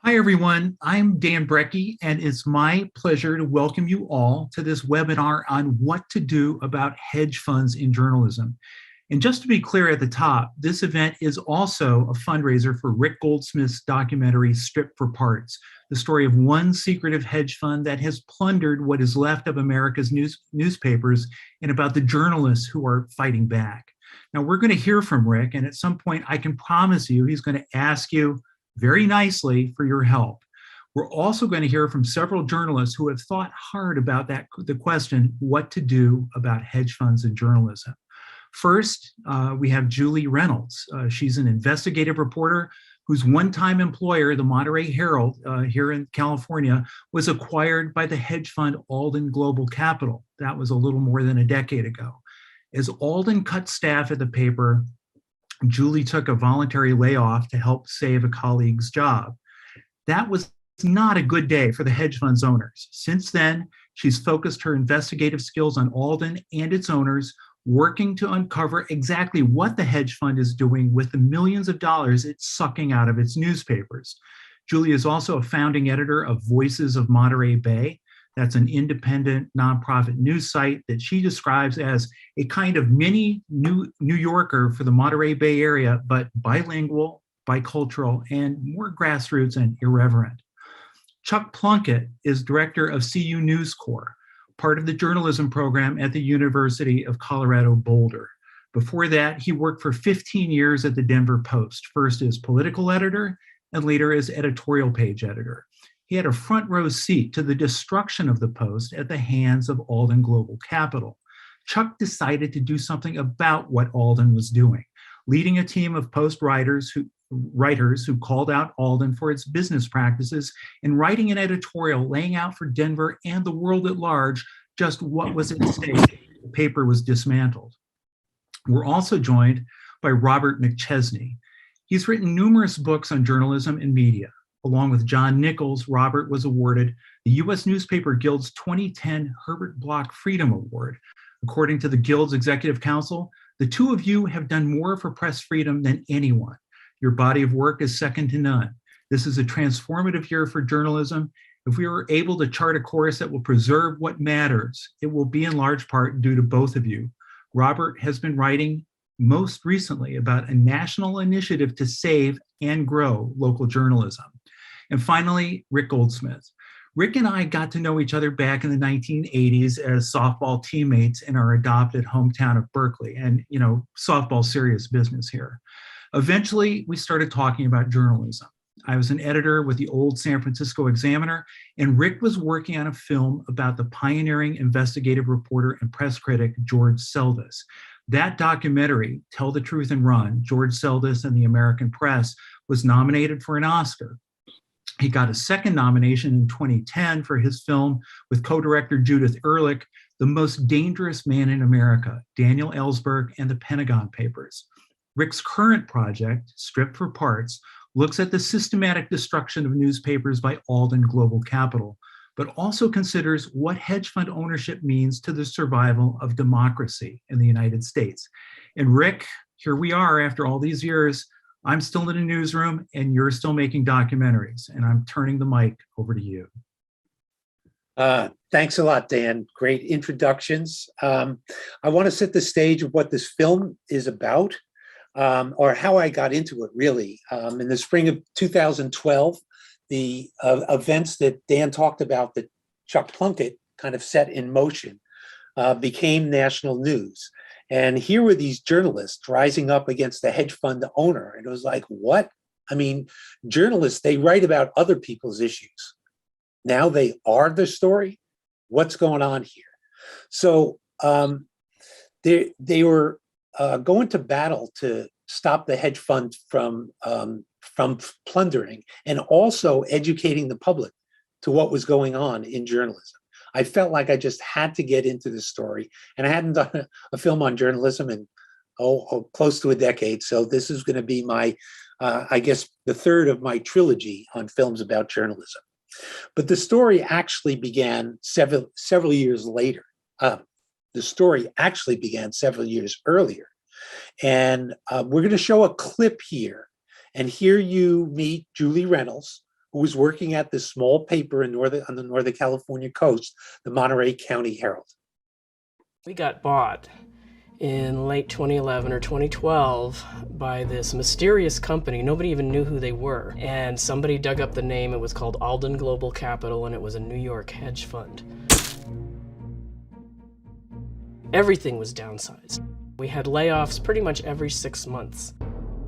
Hi, everyone. I'm Dan Brecky, and it's my pleasure to welcome you all to this webinar on what to do about hedge funds in journalism. And just to be clear at the top, this event is also a fundraiser for Rick Goldsmith's documentary, Stripped for Parts, the story of one secretive hedge fund that has plundered what is left of America's newspapers and about the journalists who are fighting back. Now, we're going to hear from Rick, and at some point, I can promise you he's going to ask you very nicely for your help. We're also going to hear from several journalists who have thought hard about the question, what to do about hedge funds in journalism. First, we have Julie Reynolds. She's an investigative reporter whose one-time employer, the Monterey Herald here in California, was acquired by the hedge fund Alden Global Capital. That was a little more than a decade ago. As Alden cut staff at the paper, Julie took a voluntary layoff to help save a colleague's job. That was not a good day for the hedge fund's owners. Since then, she's focused her investigative skills on Alden and its owners, working to uncover exactly what the hedge fund is doing with the millions of dollars it's sucking out of its newspapers. Julie is also a founding editor of Voices of Monterey Bay. That's an independent nonprofit news site that she describes as a kind of mini New Yorker for the Monterey Bay area, but bilingual, bicultural, and more grassroots and irreverent. Chuck Plunkett is director of CU News Corps, part of the journalism program at the University of Colorado Boulder. Before that, he worked for 15 years at the Denver Post, first as political editor and later as editorial page editor. He had a front row seat to the destruction of the Post at the hands of Alden Global Capital. Chuck decided to do something about what Alden was doing, leading a team of Post writers who called out Alden for its business practices and writing an editorial laying out for Denver and the world at large just what was at stake. The paper was dismantled. We're also joined by Robert McChesney. He's written numerous books on journalism and media. Along with John Nichols, Robert was awarded the U.S. Newspaper Guild's 2010 Herbert Bloch Freedom Award. According to the Guild's Executive Council, the two of you have done more for press freedom than anyone. Your body of work is second to none. This is a transformative year for journalism. If we are able to chart a course that will preserve what matters, it will be in large part due to both of you. Robert has been writing most recently about a national initiative to save and grow local journalism. And finally, Rick Goldsmith. Rick and I got to know each other back in the 1980s as softball teammates in our adopted hometown of Berkeley. And, you know, softball's serious business here. Eventually, we started talking about journalism. I was an editor with the old San Francisco Examiner, and Rick was working on a film about the pioneering investigative reporter and press critic, George Seldes. That documentary, Tell the Truth and Run, George Seldes and the American Press, was nominated for an Oscar. He got a second nomination in 2010 for his film with co-director Judith Ehrlich, The Most Dangerous Man in America, Daniel Ellsberg and the Pentagon Papers. Rick's current project, Stripped for Parts, looks at the systematic destruction of newspapers by Alden Global Capital, but also considers what hedge fund ownership means to the survival of democracy in the United States. And Rick, here we are after all these years. I'm still in a newsroom and you're still making documentaries, and I'm turning the mic over to you. Thanks a lot, Dan. Great introductions. I want to set the stage of what this film is about, or how I got into it, really. In the spring of 2012, the events that Dan talked about that Chuck Plunkett kind of set in motion became national news. And here were these journalists rising up against the hedge fund owner. And it was like, what? I mean, journalists, they write about other people's issues. Now they are the story. What's going on here? So they were going to battle to stop the hedge fund from plundering and also educating the public to what was going on in journalism. I felt like I just had to get into this story, and I hadn't done a film on journalism in close to a decade. So this is going to be my, I guess, the third of my trilogy on films about journalism. But the story actually began several years later. The story actually began several years earlier, and we're going to show a clip here. And here you meet Julie Reynolds, who was working at this small paper on the Northern California coast, the Monterey County Herald. We got bought in late 2011 or 2012 by this mysterious company. Nobody even knew who they were. And somebody dug up the name. It was called Alden Global Capital, and it was a New York hedge fund. Everything was downsized. We had layoffs pretty much every 6 months.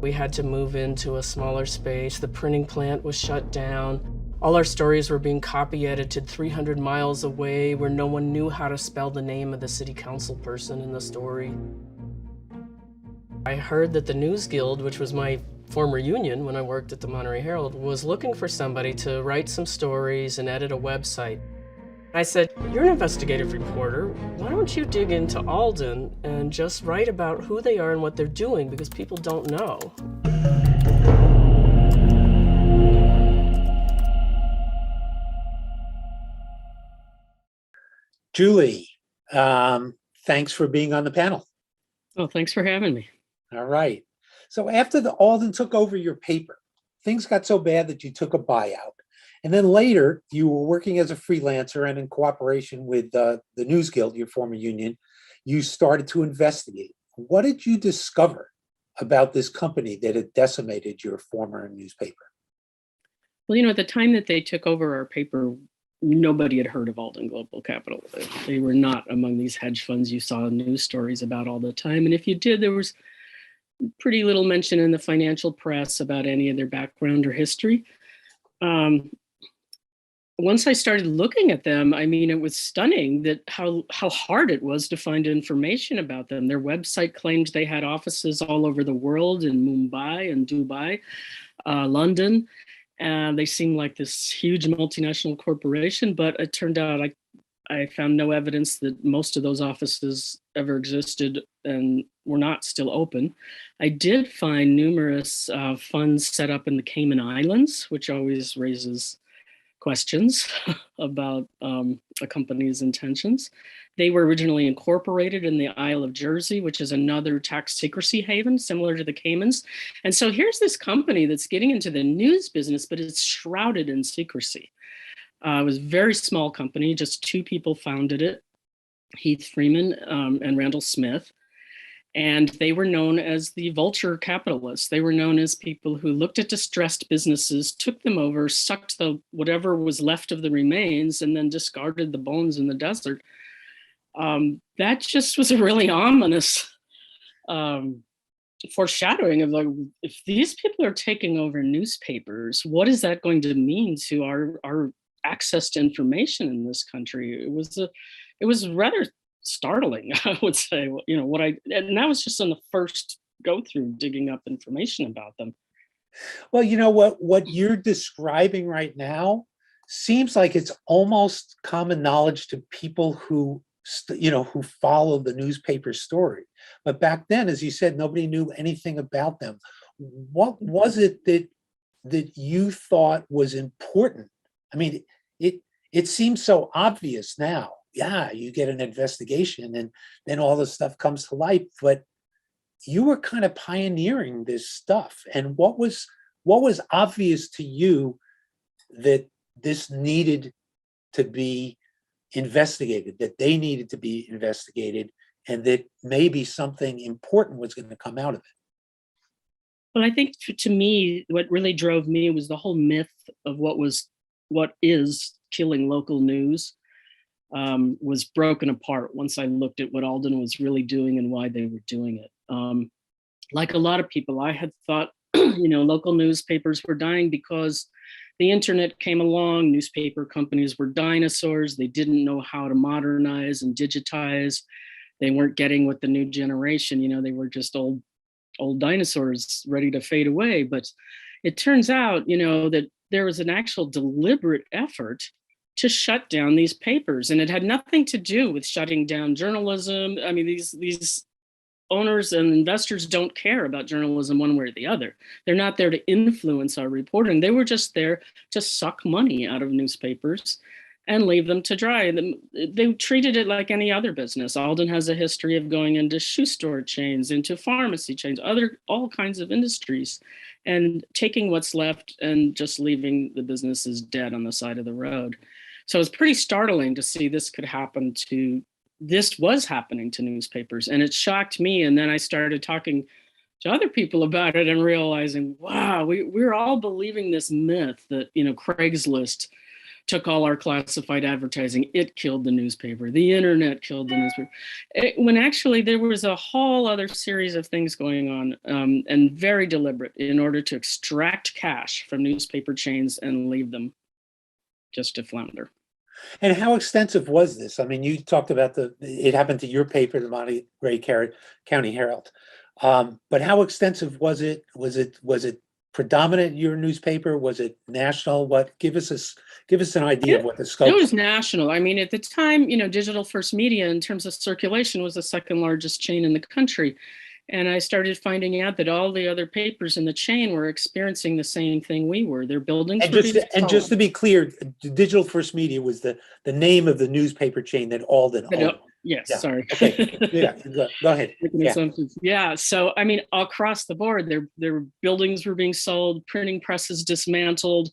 We had to move into a smaller space. The printing plant was shut down. All our stories were being copy edited 300 miles away where no one knew how to spell the name of the city council person in the story. I heard that the News Guild, which was my former union when I worked at the Monterey Herald, was looking for somebody to write some stories and edit a website. I said, "You're an investigative reporter. Why don't you dig into Alden and just write about who they are and what they're doing, because people don't know." Julie, thanks for being on the panel. Oh, thanks for having me. All right. So after the Alden took over your paper, things got so bad that you took a buyout. And then later, you were working as a freelancer and in cooperation with the News Guild, your former union, you started to investigate. What did you discover about this company that had decimated your former newspaper? Well, at the time that they took over our paper, nobody had heard of Alden Global Capital. They were not among these hedge funds you saw news stories about all the time. And if you did, there was pretty little mention in the financial press about any of their background or history. Once I started looking at them, it was stunning that how hard it was to find information about them. Their website claimed they had offices all over the world, in Mumbai and Dubai, London. And they seemed like this huge multinational corporation, but it turned out I found no evidence that most of those offices ever existed and were not still open. I did find numerous funds set up in the Cayman Islands, which always raises questions about a company's intentions. They were originally incorporated in the Isle of Jersey, which is another tax secrecy haven similar to the Caymans. And so here's this company that's getting into the news business, but it's shrouded in secrecy. It was a very small company, just two people founded it, Heath Freeman and Randall Smith. And they were known as the vulture capitalists. They were known as people who looked at distressed businesses, took them over, sucked whatever was left of the remains, and then discarded the bones in the desert. That just was a really ominous foreshadowing of, like, if these people are taking over newspapers, what is that going to mean to our access to information in this country? It was rather startling, I would say. And that was just on the first go through digging up information about them. Well, what you're describing right now seems like it's almost common knowledge to people who follow the newspaper story. But back then, as you said, nobody knew anything about them. What was it that you thought was important? It seems so obvious now. Yeah, you get an investigation and then all this stuff comes to light, but you were kind of pioneering this stuff. And what was obvious to you that this needed to be investigated, that they needed to be investigated, and that maybe something important was going to come out of it? Well, I think to me, what really drove me was the whole myth of what is killing local news. Was broken apart once I looked at what Alden was really doing and why they were doing it. Like a lot of people, I had thought, local newspapers were dying because the internet came along. Newspaper companies were dinosaurs. They didn't know how to modernize and digitize. They weren't getting with the new generation. They were just old dinosaurs ready to fade away. But it turns out, that there was an actual deliberate effort to shut down these papers. And it had nothing to do with shutting down journalism. These owners and investors don't care about journalism one way or the other. They're not there to influence our reporting. They were just there to suck money out of newspapers and leave them to dry. And they treated it like any other business. Alden has a history of going into shoe store chains, into pharmacy chains, all kinds of industries, and taking what's left and just leaving the businesses dead on the side of the road. So it's pretty startling to see this was happening to newspapers, and it shocked me. And then I started talking to other people about it and realizing, wow, we're all believing this myth that, Craigslist took all our classified advertising. It killed the newspaper. The internet killed the newspaper. When actually there was a whole other series of things going on, and very deliberate in order to extract cash from newspaper chains and leave them just to flounder. And how extensive was this? I mean, you talked about it happened to your paper, the Monterey County Herald. But how extensive was it? Was it predominant your newspaper? Was it national? Give us an idea of what the scope. It was national. I mean, at the time, Digital First Media, in terms of circulation, was the second largest chain in the country. And I started finding out that all the other papers in the chain were experiencing the same thing we were. Their buildings and just to be clear, Digital First Media was the name of the newspaper chain that Alden owned. Yes, yeah. Sorry. Okay. Yeah, go ahead. Yeah. So, I mean, across the board, their buildings were being sold, printing presses dismantled,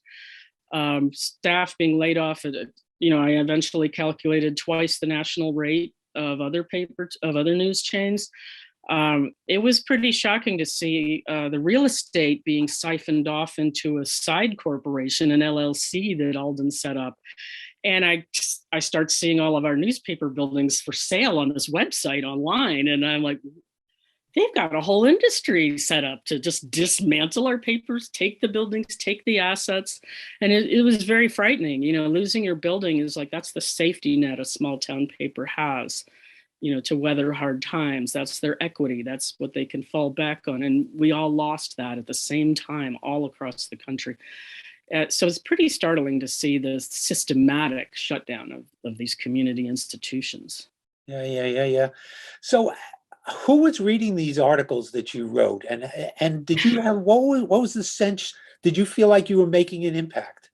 staff being laid off. I eventually calculated twice the national rate of other news chains. It was pretty shocking to see the real estate being siphoned off into a side corporation, an LLC that Alden set up. And I start seeing all of our newspaper buildings for sale on this website online. And I'm like, they've got a whole industry set up to just dismantle our papers, take the buildings, take the assets. And it was very frightening. Losing your building is like, that's the safety net a small town paper has, to weather hard times. That's their equity. That's what they can fall back on. And we all lost that at the same time all across the country. So it's pretty startling to see the systematic shutdown of these community institutions. Yeah. So who was reading these articles that you wrote? And did you have, what was the sense? Did you feel like you were making an impact?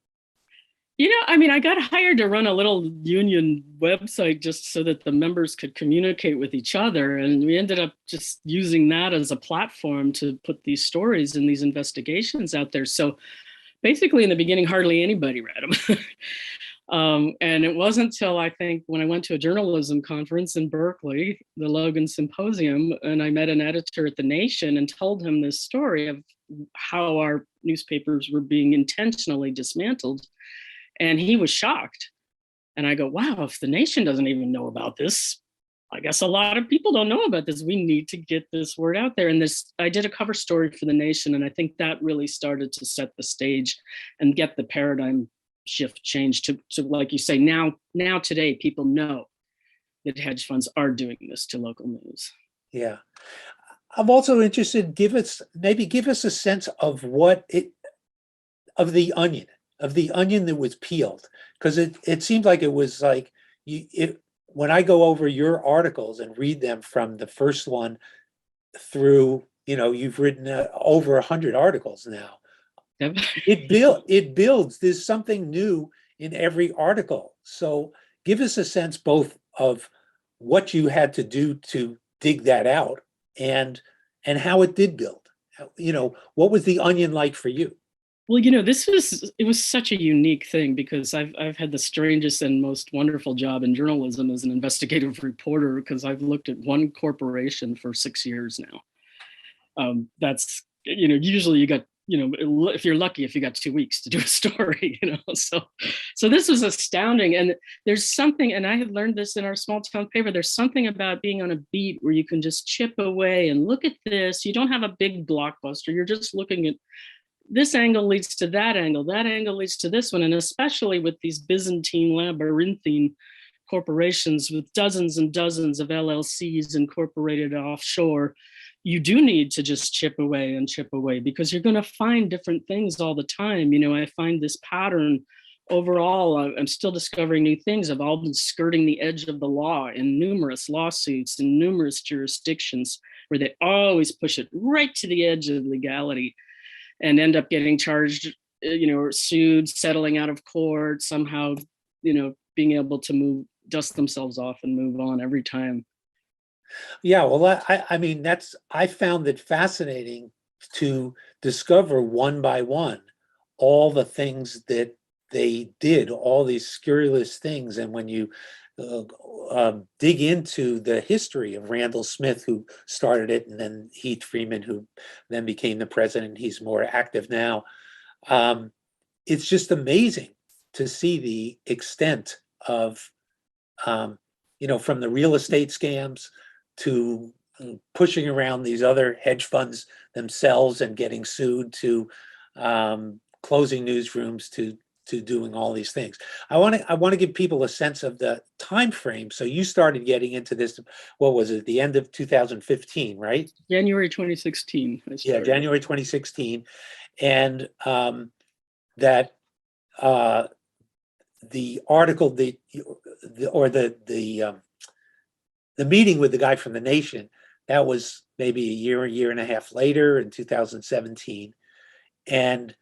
I got hired to run a little union website just so that the members could communicate with each other. And we ended up just using that as a platform to put these stories and these investigations out there. So basically, in the beginning, hardly anybody read them. And it wasn't until I think when I went to a journalism conference in Berkeley, the Logan Symposium, and I met an editor at The Nation and told him this story of how our newspapers were being intentionally dismantled. And he was shocked. And I go, wow, if The Nation doesn't even know about this, I guess a lot of people don't know about this. We need to get this word out there. And I did a cover story for The Nation, and I think that really started to set the stage and get the paradigm shift changed to like you say, now today, people know that hedge funds are doing this to local news. Yeah. I'm also interested, give us a sense of of the onion that was peeled. Because it seemed like it was like, when I go over your articles and read them from the first one through, you've written over 100 articles now. Yep. It builds. There's something new in every article. So give us a sense both of what you had to do to dig that out and how it did build. What was the onion like for you? Well, it was such a unique thing because I've had the strangest and most wonderful job in journalism as an investigative reporter because I've looked at one corporation for 6 years now. That's, usually you got, if you're lucky, if you got 2 weeks to do a story, so this was astounding. And there's something, and I had learned this in our small town paper, there's something about being on a beat where you can just chip away and look at this. You don't have a big blockbuster. You're just looking at this angle leads to that angle leads to this one. And especially with these Byzantine, labyrinthine corporations with dozens and dozens of LLCs incorporated offshore, you do need to just chip away because you're going to find different things all the time. I find this pattern overall. I'm still discovering new things. I've all been skirting the edge of the law in numerous lawsuits in numerous jurisdictions where they always push it right to the edge of legality and end up getting charged, or sued, settling out of court, somehow, being being able to dust themselves off and move on every time. Yeah, well, I mean, I found it fascinating to discover one by one all the things that they did, all these scurrilous things. And when you dig into the history of Randall Smith, who started it, and then Heath Freeman, who then became the president, he's more active now. It's just amazing to see the extent of, from the real estate scams to pushing around these other hedge funds themselves and getting sued, to closing newsrooms, to doing all these things. I want to give people a sense of the time frame. So you started getting into this, what was it, the end of 2015, right? January 2016. Yeah, January 2016, and that the article, the meeting with the guy from The Nation, that was maybe a year and a half later in 2017. And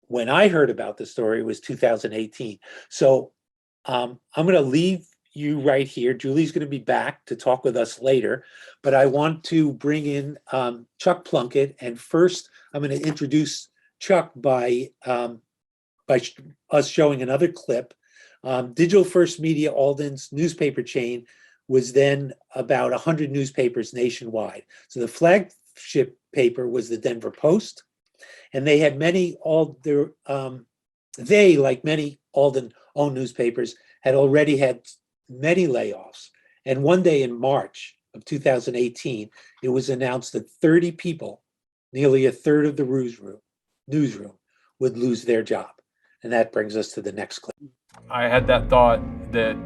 when I heard about the story, it was 2018. So I'm going to leave you right here. Julie's going to be back to talk with us later, but I want to bring in Chuck Plunkett. And first, I'm going to introduce Chuck by us showing another clip. Digital First Media, Alden's newspaper chain, was then about 100 newspapers nationwide. So the flagship paper was the Denver Post, and they had they, like many Alden-owned newspapers, had already had many layoffs. And one day in March of 2018, it was announced that 30 people, nearly a third of the newsroom, would lose their job. And that brings us to the next clip. I had that thought that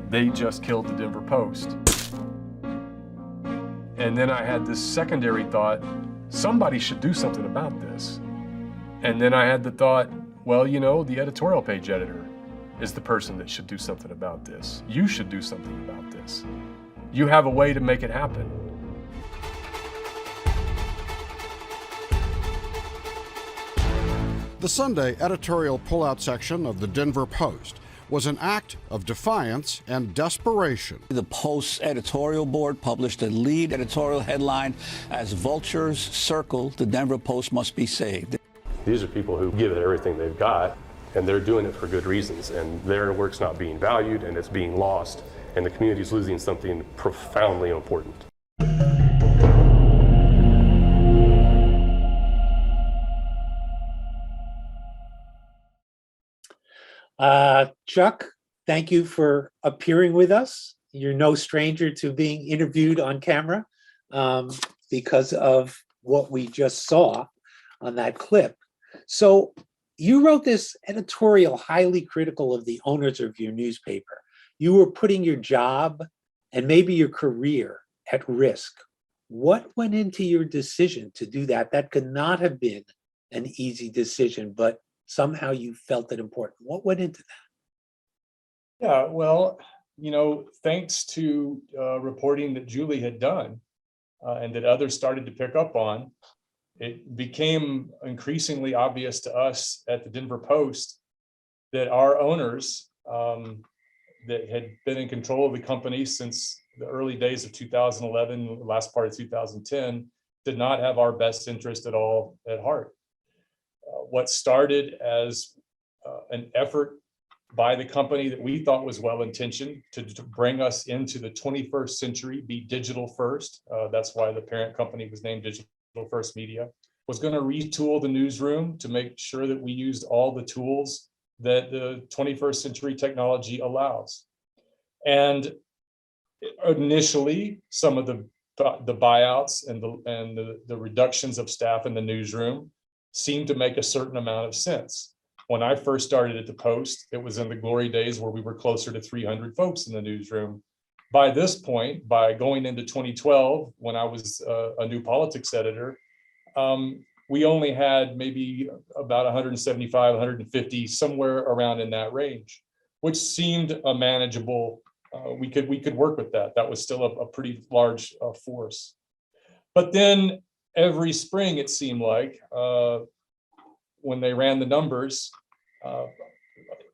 they just killed the Denver Post. And then I had this secondary thought, somebody should do something about this. And then I had the thought, well, the editorial page editor is the person that should do something about this. You should do something about this. You have a way to make it happen. The Sunday editorial pullout section of the Denver Post was an act of defiance and desperation. The Post's editorial board published a lead editorial headline, "As vultures circle, the Denver Post must be saved." These are people who give it everything they've got, and they're doing it for good reasons, and their work's not being valued, and it's being lost, and the community's losing something profoundly important. Chuck, thank you for appearing with us. You're no stranger to being interviewed on camera because of what we just saw on that clip. So you wrote this editorial highly critical of the owners of your newspaper. You were putting your job and maybe your career at risk. What went into your decision to do that? That could not have been an easy decision, but somehow you felt it important. What went into that? Yeah, well, thanks to reporting that Julie had done and that others started to pick up on, it became increasingly obvious to us at the Denver Post that our owners that had been in control of the company since the early days of 2011, the last part of 2010, did not have our best interest at all at heart. What started as an effort by the company that we thought was well-intentioned to bring us into the 21st century, be digital first. That's why the parent company was named Digital First Media, was going to retool the newsroom to make sure that we used all the tools that the 21st century technology allows. And initially, some of the buyouts and the reductions of staff in the newsroom seemed to make a certain amount of sense. When I first started at the Post, it was in the glory days where we were closer to 300 folks in the newsroom. By this point, by going into 2012, when I was a new politics editor, we only had maybe about 175, 150, somewhere around in that range, which seemed a manageable. We could work with that. That was still a pretty large force. But then every spring, it seemed like, when they ran the numbers,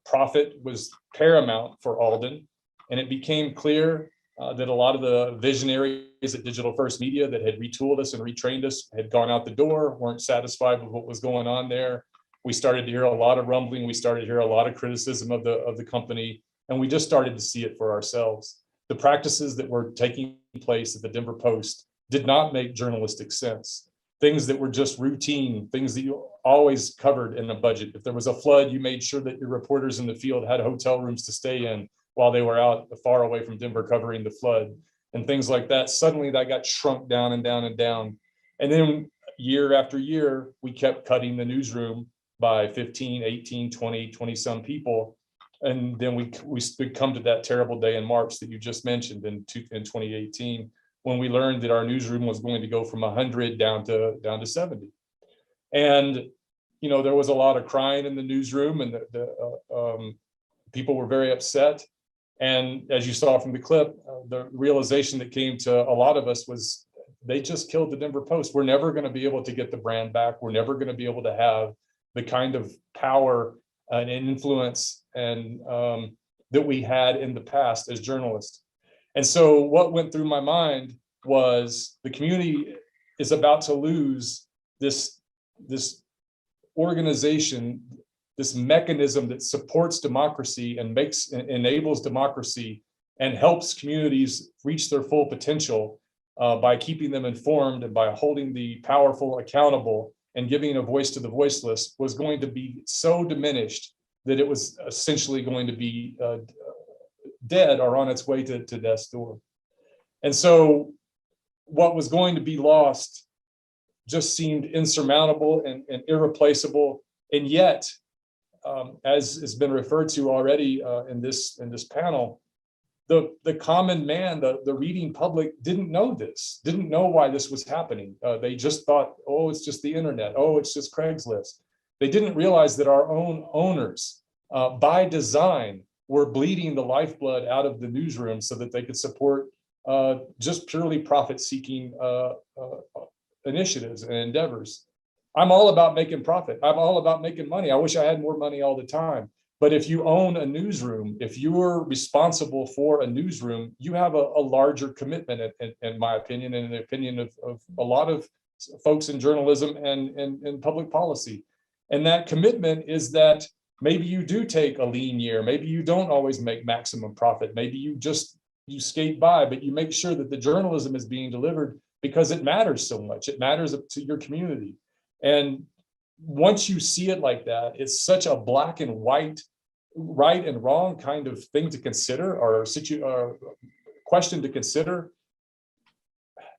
profit was paramount for Alden, and it became clear that a lot of the visionaries at Digital First Media that had retooled us and retrained us had gone out the door, weren't satisfied with what was going on there. We started to hear a lot of rumbling. We started to hear a lot of criticism of the company, and we just started to see it for ourselves. The practices that were taking place at the Denver Post did not make journalistic sense. Things that were just routine, things that you always covered in a budget. If there was a flood, you made sure that your reporters in the field had hotel rooms to stay in while they were out far away from Denver covering the flood and things like that. Suddenly that got shrunk down and down and down. And then year after year, we kept cutting the newsroom by 15, 18, 20 some people. And then we come to that terrible day in March that you just mentioned in 2018, when we learned that our newsroom was going to go from 100 down to 70. And, you know, there was a lot of crying in the newsroom, and people were very upset. And as you saw from the clip, the realization that came to a lot of us was they just killed the Denver Post. We're never going to be able to get the brand back. We're never going to be able to have the kind of power and influence and that we had in the past as journalists. And so what went through my mind was the community is about to lose this organization, this mechanism that supports democracy and enables democracy and helps communities reach their full potential by keeping them informed and by holding the powerful accountable and giving a voice to the voiceless, was going to be so diminished that it was essentially going to be dead or on its way to death's door. And so what was going to be lost just seemed insurmountable and irreplaceable. And yet, as has been referred to already in this panel, the common man, the reading public didn't know this, didn't know why this was happening. They just thought, oh, it's just the internet. Oh, it's just Craigslist. They didn't realize that our own owners, by design, were bleeding the lifeblood out of the newsroom so that they could support just purely profit-seeking initiatives and endeavors. I'm all about making profit. I'm all about making money. I wish I had more money all the time. But if you own a newsroom, if you're responsible for a newsroom, you have a larger commitment, in my opinion, and in the opinion of a lot of folks in journalism and public policy. And that commitment is that maybe you do take a lean year. Maybe you don't always make maximum profit. Maybe you skate by, but you make sure that the journalism is being delivered because it matters so much. It matters to your community. And once you see it like that, it's such a black and white, right and wrong kind of thing to consider, or question to consider.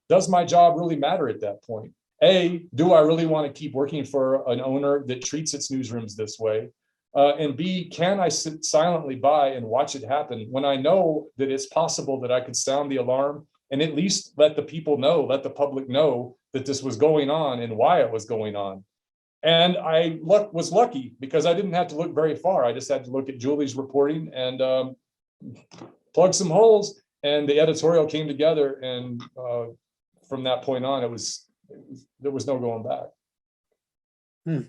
Does my job really matter at that point? A, do I really want to keep working for an owner that treats its newsrooms this way? And B, can I sit silently by and watch it happen when I know that it's possible that I could sound the alarm and at least let the people know, let the public know that this was going on and why it was going on? And I was lucky because I didn't have to look very far. I just had to look at Julie's reporting and plug some holes, and the editorial came together. And from that point on, there was no going back.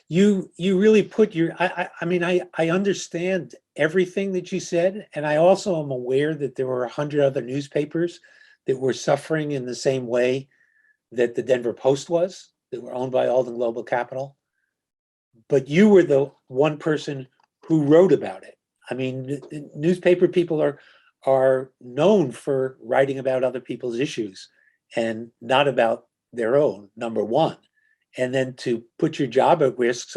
You really put your, I mean, I understand everything that you said. And I also am aware that there were 100 other newspapers that were suffering in the same way that the Denver Post was, that were owned by Alden Global Capital. But you were the one person who wrote about it. I mean, newspaper people are known for writing about other people's issues and not about their own, number one. And then to put your job at risk,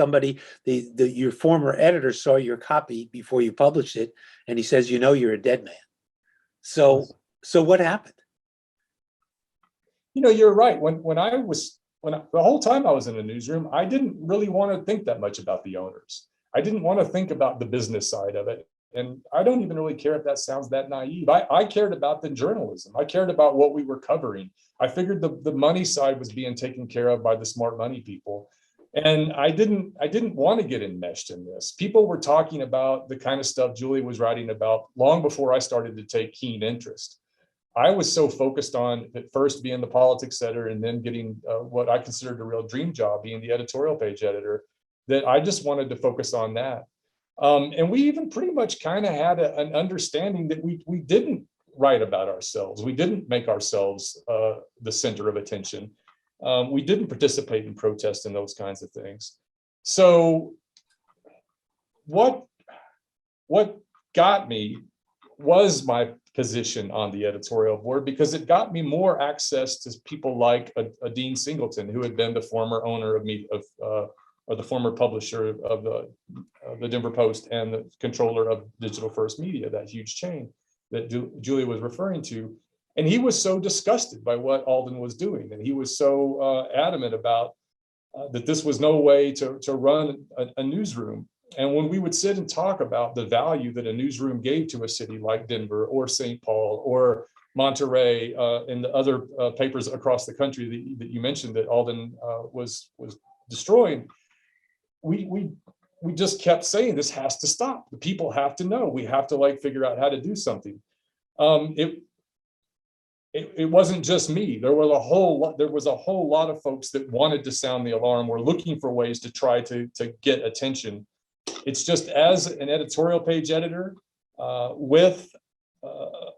your former editor saw your copy before you published it, and he says, you know, you're a dead man. So what happened? You know, you're right. The whole time I was in the newsroom, I didn't really want to think that much about the owners. I didn't want to think about the business side of it. And I don't even really care if that sounds that naive. I cared about the journalism. I cared about what we were covering. I figured the money side was being taken care of by the smart money people. And I didn't want to get enmeshed in this. People were talking about the kind of stuff Julie was writing about long before I started to take keen interest. I was so focused on at first being the politics editor and then getting what I considered a real dream job, being the editorial page editor, that I just wanted to focus on that. And we even pretty much kind of had an understanding that we didn't write about ourselves. We didn't make ourselves the center of attention. We didn't participate in protest and those kinds of things. So what got me was my position on the editorial board, because it got me more access to people like a Dean Singleton, who had been the former owner or the former publisher of the Denver Post and the controller of Digital First Media, that huge chain that Julia was referring to. And he was so disgusted by what Alden was doing, and he was so adamant about that this was no way to run a newsroom. And when we would sit and talk about the value that a newsroom gave to a city like Denver or St. Paul or Monterey and the other papers across the country that you mentioned that Alden was destroying, we just kept saying this has to stop. The people have to know. We have to figure out how to do something. It wasn't just me. There was a whole lot of folks that wanted to sound the alarm, were looking for ways to try to get attention. It's just, as an editorial page editor with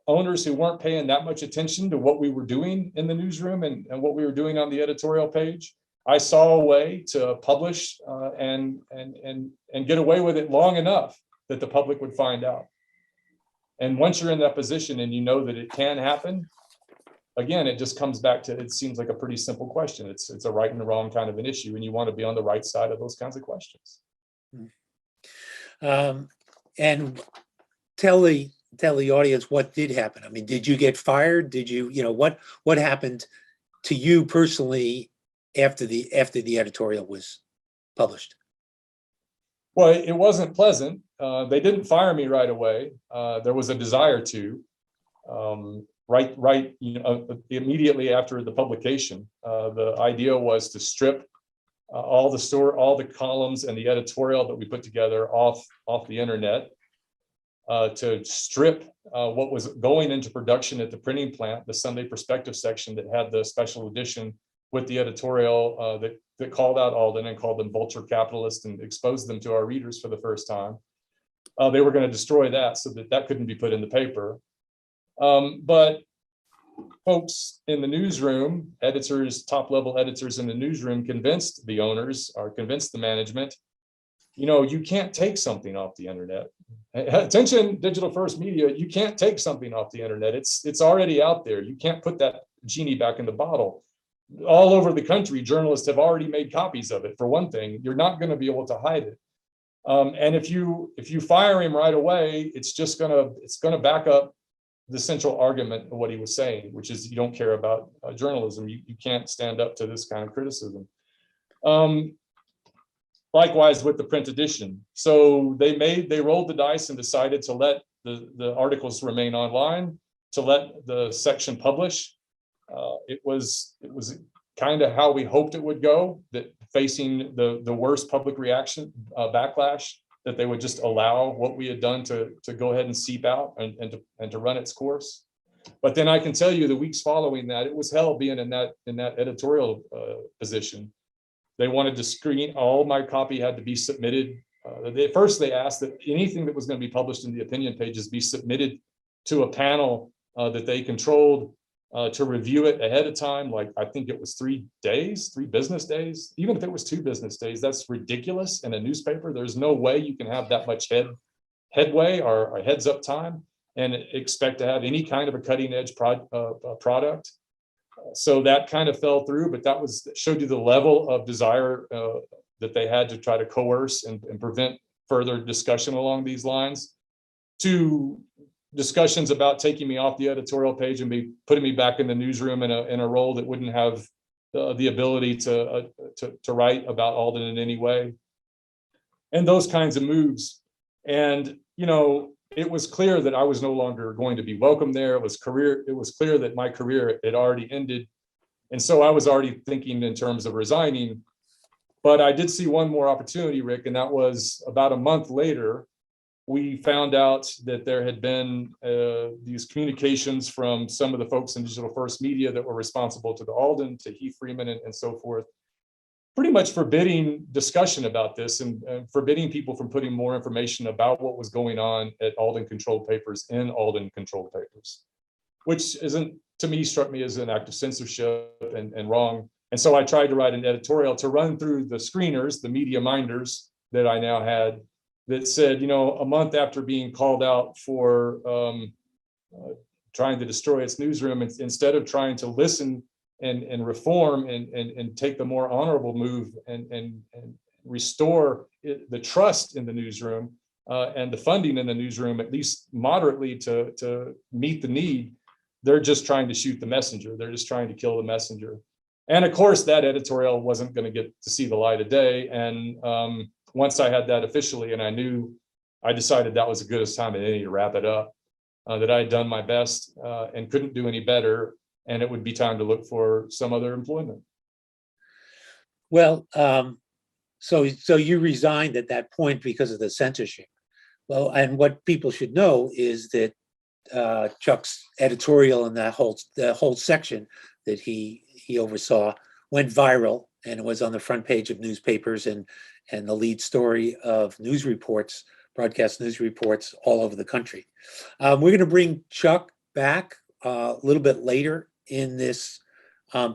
owners who weren't paying that much attention to what we were doing in the newsroom and what we were doing on the editorial page, I saw a way to publish and get away with it long enough that the public would find out. And once you're in that position and you know that it can happen, again, it just comes back to, it seems like a pretty simple question. It's a right and a wrong kind of an issue, and you want to be on the right side of those kinds of questions. And tell the audience what did happen. I mean, did you get fired? Did you, what happened to you personally after the editorial was published? Well, it wasn't pleasant. They didn't fire me right away. There was a desire to, immediately after the publication. The idea was to strip all the columns and the editorial that we put together off the internet, to strip what was going into production at the printing plant, the Sunday Perspective section that had the special edition with the editorial that called out Alden and called them vulture capitalists and exposed them to our readers for the first time. They were going to destroy that so that couldn't be put in the paper. But folks in the newsroom, top-level editors in the newsroom, convinced the owners or convinced the management, you can't take something off the internet. Attention, Digital First Media, you can't take something off the internet. It's already out there. You can't put that genie back in the bottle. All over the country, journalists have already made copies of it. For one thing, you're not going to be able to hide it. And if you fire him right away, it's gonna back up the central argument of what he was saying, which is you don't care about journalism. You can't stand up to this kind of criticism. Likewise with the print edition. So they rolled the dice and decided to let the articles remain online, to let the section publish. It was kind of how we hoped it would go, that facing the worst public reaction, backlash, that they would just allow what we had done to go ahead and seep out and to run its course. But then I can tell you the weeks following that, it was hell being in that editorial position. They wanted to screen, all my copy had to be submitted. First they asked that anything that was going to be published in the opinion pages be submitted to a panel that they controlled to review it ahead of time. Like, I think it was 3 business days. Even if it was 2 business days, that's ridiculous in a newspaper. There's no way you can have that much headway or heads up time and expect to have any kind of a cutting edge product. So that kind of fell through, but that showed you the level of desire that they had to try to coerce and prevent further discussion along these lines, to discussions about taking me off the editorial page and putting me back in the newsroom in a role that wouldn't have the ability to write about Alden in any way, and those kinds of moves. And it was clear that I was no longer going to be welcome there. It was clear that my career had already ended, and so I was already thinking in terms of resigning. But I did see one more opportunity, Rick, and that was about a month later. We found out that there had been these communications from some of the folks in Digital First Media that were responsible to the Alden, to Heath Freeman and so forth, pretty much forbidding discussion about this and forbidding people from putting more information about what was going on at Alden controlled papers in Alden controlled papers, which isn't, to me, struck me as an act of censorship and wrong. And so I tried to write an editorial to run through the screeners, the media minders that I now had, that said, a month after being called out for trying to destroy its newsroom, instead of trying to listen and reform and take the more honorable move and restore the trust in the newsroom and the funding in the newsroom, at least moderately to meet the need, they're just trying to shoot the messenger. They're just trying to kill the messenger. And of course, that editorial wasn't going to get to see the light of day. And once I had that officially, and I decided that was as good a time as any to wrap it up, that I had done my best and couldn't do any better. And it would be time to look for some other employment. Well, so you resigned at that point because of the censorship. Well, and what people should know is that Chuck's editorial in the whole section that he oversaw went viral, and it was on the front page of newspapers and the lead story of news reports, broadcast news reports all over the country. We're going to bring Chuck back a little bit later in this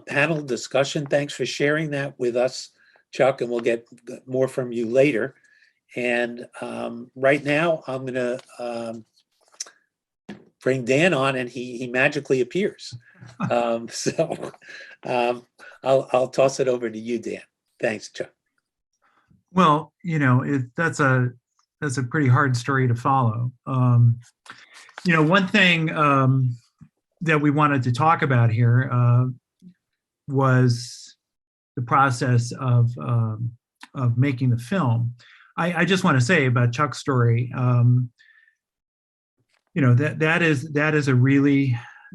panel discussion. Thanks for sharing that with us, Chuck, and we'll get more from you later. And right now, I'm going to bring Dan on, and he magically appears. I'll toss it over to you, Dan. Thanks, Chuck. Well, that's a pretty hard story to follow. One thing that we wanted to talk about here was the process of making the film. I just want to say about Chuck's story,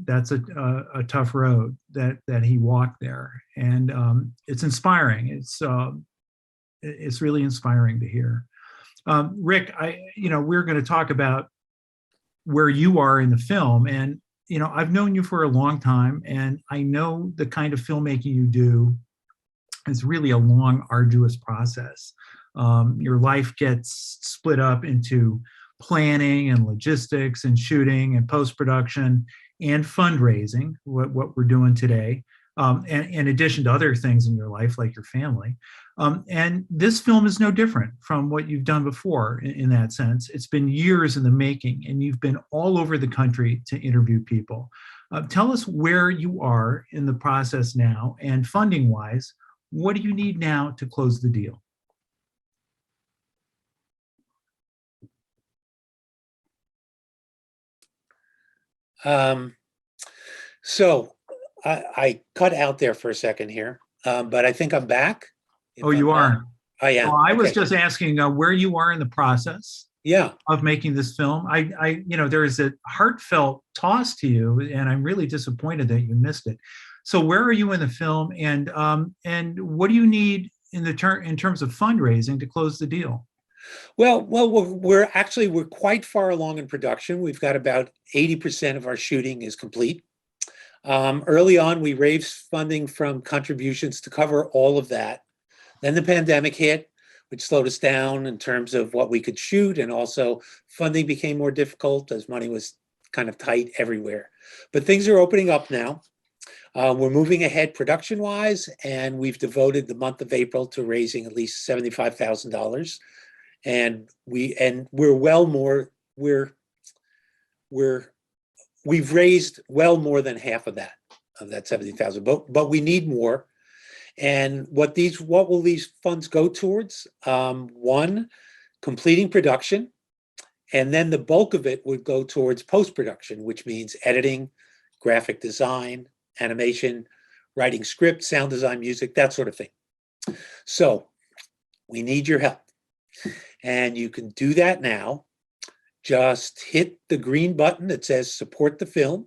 that's a tough road that he walked there, and it's inspiring. It's really inspiring to hear. Rick, we're going to talk about where you are in the film, and I've known you for a long time, and I know the kind of filmmaking you do is really a long, arduous process. Your life gets split up into planning and logistics and shooting and post-production and fundraising, what we're doing today, and in addition to other things in your life, like your family. And this film is no different from what you've done before in that sense. It's been years in the making, and you've been all over the country to interview people. Tell us where you are in the process now, and funding-wise, what do you need now to close the deal? So I cut out there for a second here, but I think I'm back. Oh, you are? I am. Well, I was just asking where you are in the process of making this film. There is a heartfelt toss to you, and I'm really disappointed that you missed it. So where are you in the film, and what do you need in terms of fundraising to close the deal? Well, we're quite far along in production. We've got about 80% of our shooting is complete. Early on, we raised funding from contributions to cover all of that. Then the pandemic hit, which slowed us down in terms of what we could shoot, and also funding became more difficult as money was kind of tight everywhere. But things are opening up now. We're moving ahead production-wise, and we've devoted the month of April to raising at least $75,000. And we've raised well more than half of that 70,000, but we need more. And what will these funds go towards? One, completing production, and then the bulk of it would go towards post-production, which means editing, graphic design, animation, writing script, sound design, music, that sort of thing. So we need your help. And you can do that now. Just hit the green button that says support the film.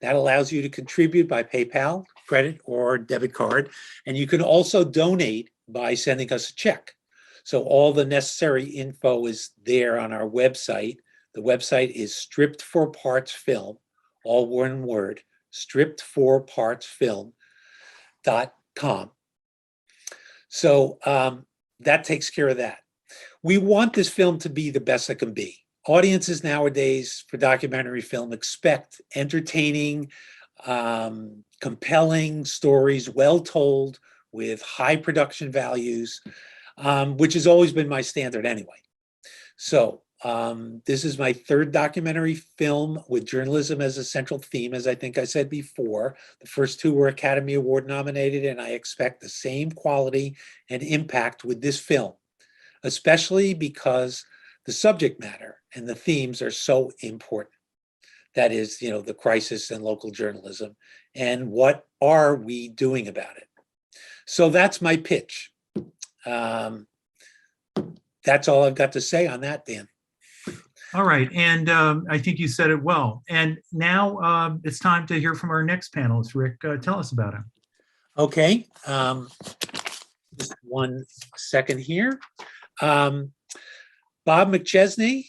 That allows you to contribute by PayPal, credit, or debit card. And you can also donate by sending us a check. So all the necessary info is there on our website. The website is Stripped for Parts Film, all one word, strippedforpartsfilm.com. So that takes care of that. We want this film to be the best it can be. Audiences nowadays for documentary film expect entertaining, compelling stories, well told, with high production values, which has always been my standard anyway. So this is my third documentary film with journalism as a central theme, as I think I said before. The first two were Academy Award nominated, and I expect the same quality and impact with this film, especially because the subject matter and the themes are so important. That is, the crisis in local journalism, and what are we doing about it? So that's my pitch. That's all I've got to say on that, Dan. All right. And I think you said it well. And now it's time to hear from our next panelist. Rick, tell us about him. Okay. Just 1 second here. Bob McChesney,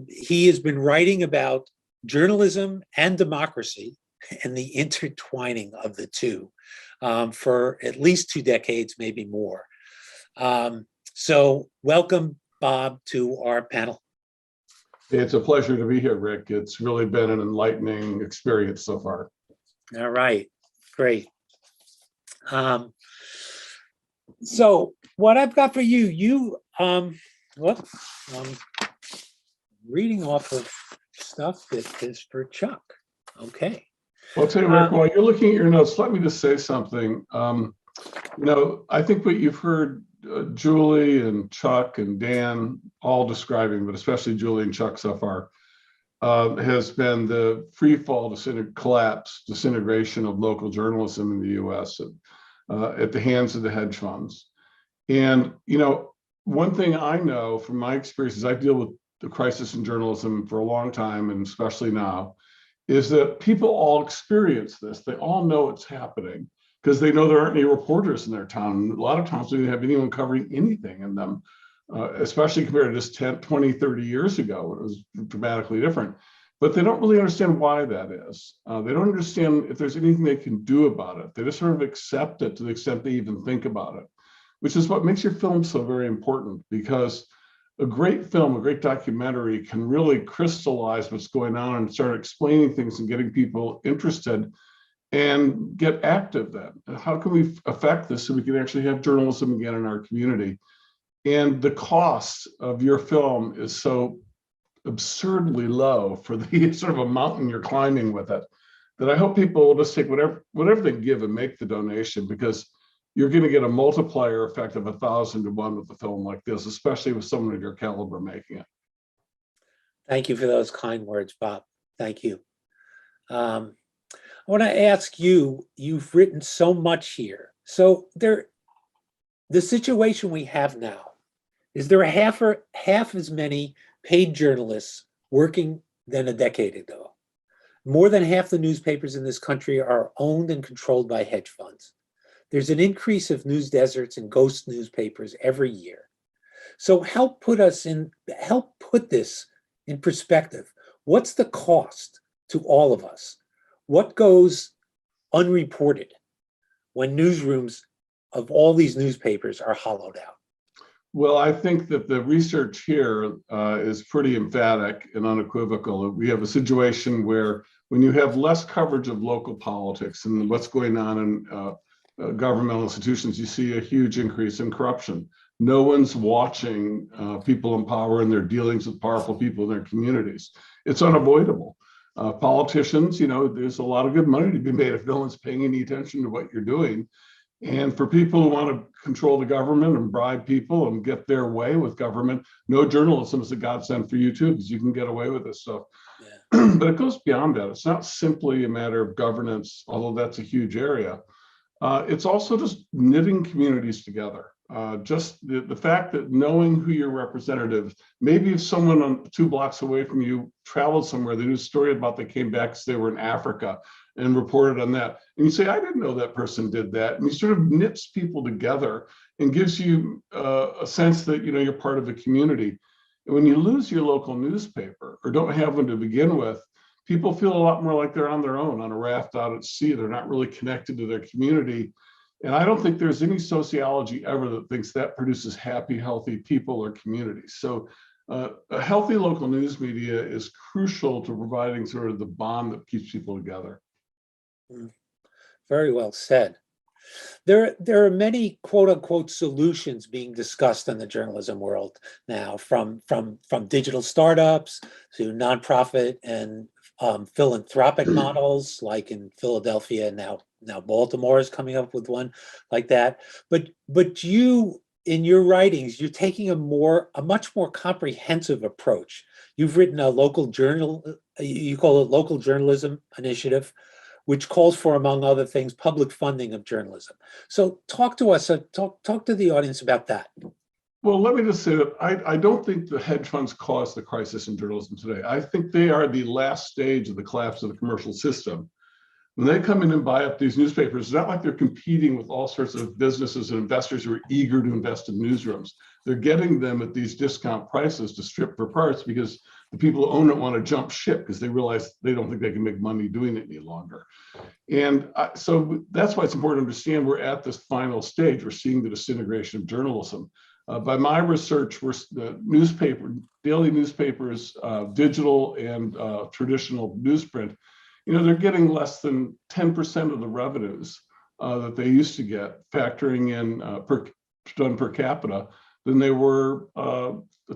he has been writing about journalism and democracy and the intertwining of the two for at least 2 decades, maybe more. So welcome, Bob, to our panel. It's a pleasure to be here, Rick. It's really been an enlightening experience so far. All right, great. So what I've got for you, I'm reading off of stuff that is for Chuck. Okay. Well, I'll tell you, Rick, while you're looking at your notes, let me just say something. I think what you've heard Julie and Chuck and Dan all describing, but especially Julie and Chuck so far, has been the free fall, disintegration of local journalism in the U.S. At the hands of the hedge funds. And, one thing I know from my experience is I deal with the crisis in journalism for a long time, and especially now, is that people all experience this. They all know it's happening because they know there aren't any reporters in their town. A lot of times we didn't have anyone covering anything in them, especially compared to just 10, 20, 30 years ago, when it was dramatically different. But they don't really understand why that is. They don't understand if there's anything they can do about it. They just sort of accept it to the extent they even think about it, which is what makes your film so very important, because a great film, a great documentary can really crystallize what's going on and start explaining things and getting people interested and get active then. How can we affect this so we can actually have journalism again in our community? And the cost of your film is so absurdly low for the sort of a mountain you're climbing with it, that I hope people will just take whatever they give and make the donation, because you're going to get a multiplier effect of 1,000 to 1 with a film like this, especially with someone of your caliber making it. Thank you for those kind words, Bob. Thank you. I want to ask you, you've written so much here. So the situation we have now, is there half as many paid journalists working than a decade ago? More than half the newspapers in this country are owned and controlled by hedge funds. There's an increase of news deserts and ghost newspapers every year. So help put this in perspective. What's the cost to all of us? What goes unreported when newsrooms of all these newspapers are hollowed out? Well, I think that the research here is pretty emphatic and unequivocal. We have a situation where when you have less coverage of local politics and what's going on in governmental institutions, you see a huge increase in corruption. No one's watching people in power and their dealings with powerful people in their communities. It's unavoidable. Politicians, there's a lot of good money to be made if no one's paying any attention to what you're doing. And for people who want to control the government and bribe people and get their way with government, no journalism is a godsend for you too, because you can get away with this stuff. Yeah. But it goes beyond that. It's not simply a matter of governance, although that's a huge area. It's also just knitting communities together. Just the fact that knowing who your representative, maybe if someone on 2 blocks away from you traveled somewhere, they knew a story about they came back because they were in Africa and reported on that. And you say, I didn't know that person did that. And you sort of knits people together and gives you a sense that, you're part of a community. And when you lose your local newspaper or don't have one to begin with, people feel a lot more like they're on their own on a raft out at sea. They're not really connected to their community. And I don't think there's any sociology ever that thinks that produces happy, healthy people or communities. So a healthy local news media is crucial to providing sort of the bond that keeps people together. Very well said. There are many quote unquote solutions being discussed in the journalism world now, from digital startups to nonprofit and philanthropic models, like in Philadelphia, and now Baltimore is coming up with one like that. But you, in your writings, you're taking a much more comprehensive approach. You've written a local journal, you call it Local Journalism Initiative, which calls for, among other things, public funding of journalism. So talk to us, talk to the audience about that. Well, let me just say that I don't think the hedge funds caused the crisis in journalism today. I think they are the last stage of the collapse of the commercial system. When they come in and buy up these newspapers, it's not like they're competing with all sorts of businesses and investors who are eager to invest in newsrooms. They're getting them at these discount prices to strip for parts because the people who own it want to jump ship because they realize they don't think they can make money doing it any longer. And so that's why it's important to understand we're at this final stage. We're seeing the disintegration of journalism. By my research, the daily newspapers, digital and traditional newsprint, they're getting less than 10% of the revenues that they used to get, factoring in done per capita, than they were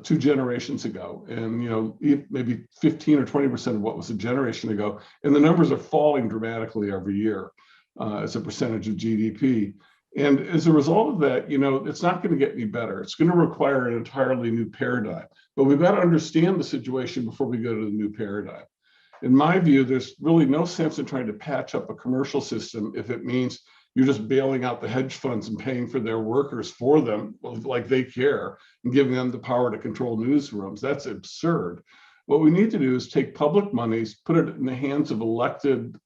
2 generations ago, and maybe 15 or 20% of what was a generation ago. And the numbers are falling dramatically every year as a percentage of GDP. And as a result of that, it's not going to get any better. It's going to require an entirely new paradigm. But we've got to understand the situation before we go to the new paradigm. In my view, there's really no sense in trying to patch up a commercial system if it means you're just bailing out the hedge funds and paying for their workers for them, like they care, and giving them the power to control newsrooms. That's absurd. What we need to do is take public monies, put it in the hands of elected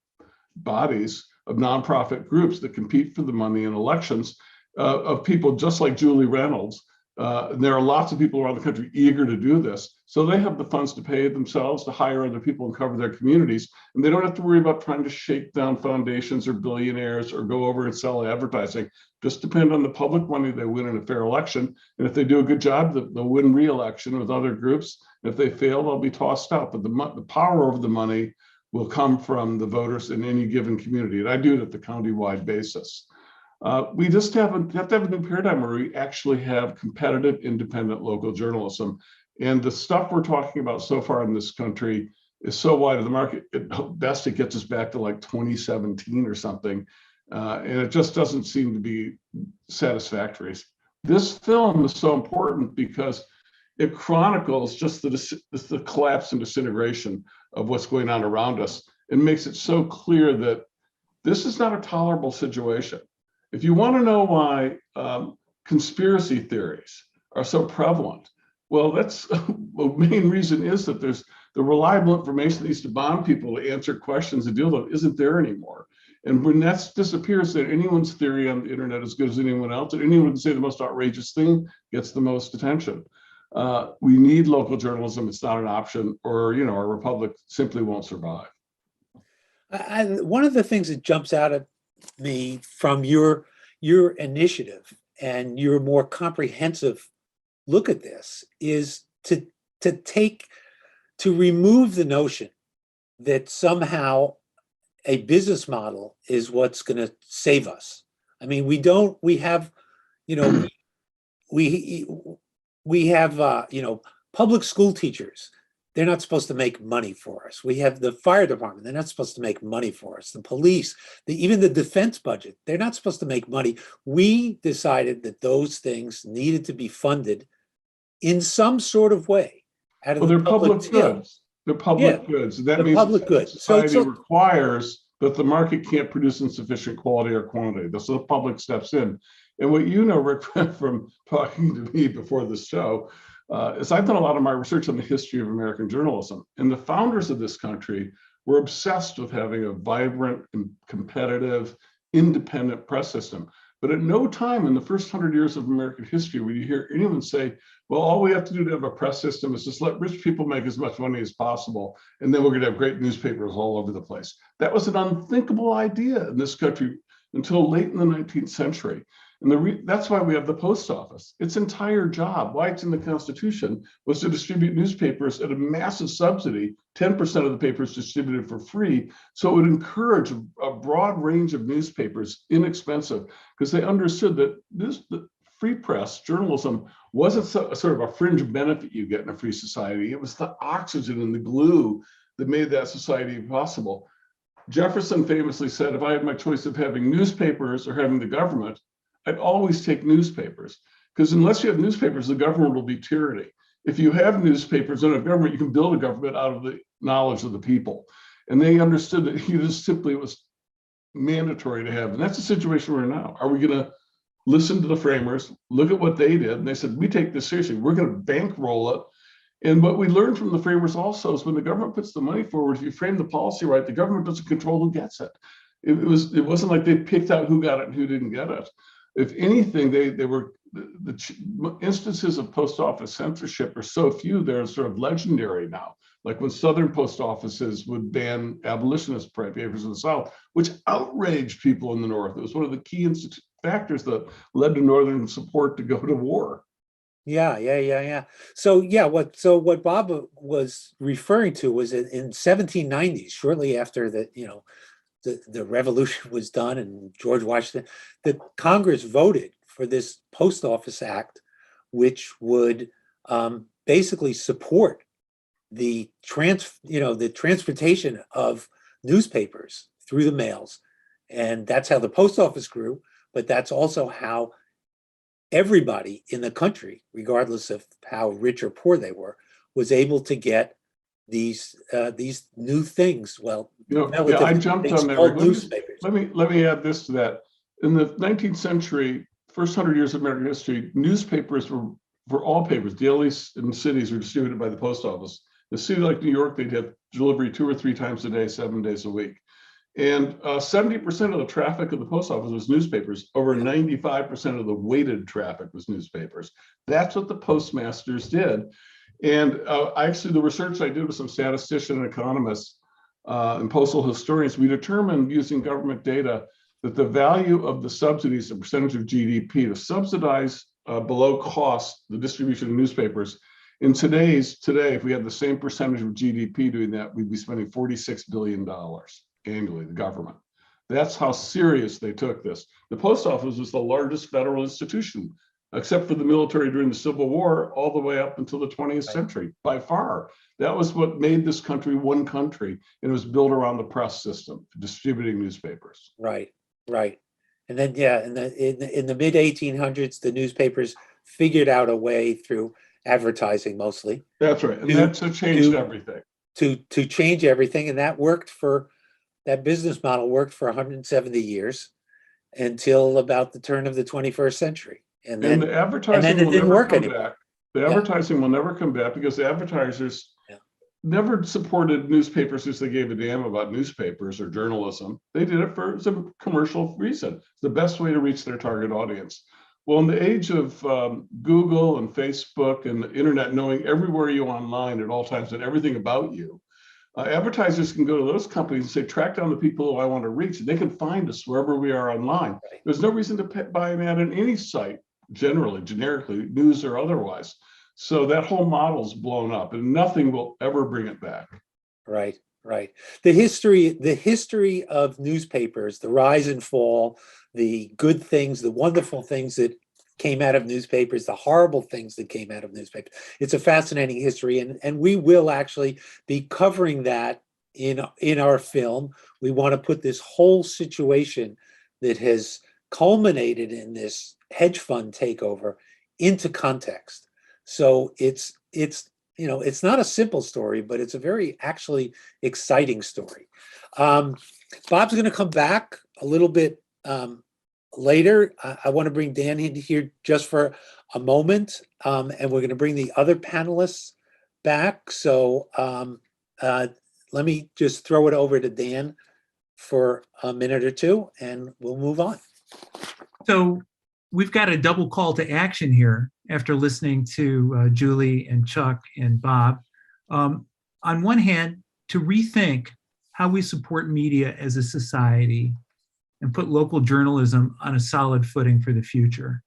bodies, of nonprofit groups that compete for the money in elections, of people just like Julie Reynolds. And there are lots of people around the country eager to do this. So they have the funds to pay themselves, to hire other people and cover their communities. And they don't have to worry about trying to shake down foundations or billionaires or go over and sell advertising. Just depend on the public money they win in a fair election. And if they do a good job, they'll win re-election with other groups. If they fail, they'll be tossed out. But the power over the money will come from the voters in any given community. And I do it at the county-wide basis. We just have to have a new paradigm where we actually have competitive, independent local journalism. And the stuff we're talking about so far in this country is so wide of the market. At best, it gets us back to like 2017 or something. And it just doesn't seem to be satisfactory. This film is so important because it chronicles just the collapse and disintegration of what's going on around us. It makes it so clear that this is not a tolerable situation. If you want to know why conspiracy theories are so prevalent, well, that's the main reason is that there's the reliable information that needs to bomb people to answer questions and deal with them isn't there anymore. And when that disappears, then anyone's theory on the internet is as good as anyone else, and anyone can say the most outrageous thing gets the most attention. We need local journalism. It's not an option, or our republic simply won't survive. One of the things that jumps out at me from your initiative and your more comprehensive look at this is to remove the notion that somehow a business model is what's going to save us. I mean, we have public school teachers. They're not supposed to make money for us. We have the fire department. They're not supposed to make money for us. The police, even the defense budget, they're not supposed to make money. We decided that those things needed to be funded in some sort of way out of they're public goods. They're public goods. That means public goods. Society requires that the market can't produce in sufficient quality or quantity. So the public steps in. And what Rick, from talking to me before this show, is I've done a lot of my research on the history of American journalism. And the founders of this country were obsessed with having a vibrant and competitive, independent press system. But at no time in the first 100 years of American history would you hear anyone say, well, all we have to do to have a press system is just let rich people make as much money as possible, and then we're going to have great newspapers all over the place. That was an unthinkable idea in this country until late in the 19th century. And that's why we have the post office. Its entire job, why it's in the Constitution, was to distribute newspapers at a massive subsidy, 10% of the papers distributed for free. So it would encourage a broad range of newspapers, inexpensive, because they understood that the free press, journalism, wasn't sort of a fringe benefit you get in a free society. It was the oxygen and the glue that made that society possible. Jefferson famously said, if I had my choice of having newspapers or having the government, I'd always take newspapers, because unless you have newspapers, the government will be tyranny. If you have newspapers and a government, you can build a government out of the knowledge of the people. And they understood that it was mandatory to have. And that's the situation we're in now. Are we going to listen to the framers, look at what they did? And they said, we take this seriously. We're going to bankroll it. And what we learned from the framers also is when the government puts the money forward, if you frame the policy right, the government doesn't control who gets it. It wasn't like they picked out who got it and who didn't get it. If anything, the instances of post office censorship are so few, they're sort of legendary now. Like when Southern post offices would ban abolitionist papers in the South, which outraged people in the North. It was one of the key factors that led to Northern support to go to war. Yeah. So what Bob was referring to was in 1790s, shortly after the revolution was done and George Washington, the Congress voted for this Post Office Act, which would basically support the transportation of newspapers through the mails. And that's how the post office grew, but that's also how everybody in the country, regardless of how rich or poor they were, was able to get these new things. Well, I jumped on that. Newspapers. Let me add this to that. In the 19th century, first 100 years of American history, newspapers were all papers. Dailies in cities were distributed by the post office. In a city like New York, they'd have delivery 2 or 3 times a day, 7 days a week. And 70% of the traffic of the post office was newspapers. Over 95% of the weighted traffic was newspapers. That's what the postmasters did. And actually, the research I did with some statisticians and economists and postal historians, we determined using government data that the value of the subsidies, the percentage of GDP, to subsidize below cost the distribution of newspapers. Today, if we had the same percentage of GDP doing that, we'd be spending $46 billion annually, the government. That's how serious they took this. The post office was the largest federal institution, except for the military during the Civil War, all the way up until the 20th century, by far. That was what made this country one country, and it was built around the press system, distributing newspapers. Right. And then, in the mid 1800s, the newspapers figured out a way through advertising mostly. That's right, and that's changed everything. To change everything, and that business model worked for 170 years until about the turn of the 21st century. And then the advertising it didn't work anymore. Back. The advertising will never come back because the advertisers never supported newspapers because they gave a damn about newspapers or journalism. They did it for some commercial reason. It's the best way to reach their target audience. Well, in the age of Google and Facebook and the internet, knowing everywhere you're online at all times and everything about you, advertisers can go to those companies and say, track down the people who I want to reach, and they can find us wherever we are online. Right. There's no reason to buy an ad on any site, generically, news or otherwise. So that whole model's blown up, and nothing will ever bring it back. Right. The history of newspapers, the rise and fall, the good things, the wonderful things that came out of newspapers, the horrible things that came out of newspapers. It's a fascinating history, and we will actually be covering that in our film. We want to put this whole situation that has culminated in this hedge fund takeover into context. So it's not a simple story, but it's a very actually exciting story. Bob's going to come back a little bit later. I want to bring Dan in here just for a moment, and we're going to bring the other panelists back. So let me just throw it over to Dan for a minute or two, and we'll move on. So we've got a double call to action here after listening to Julie and Chuck and Bob. On one hand, to rethink how we support media as a society. and put local journalism on a solid footing for the future.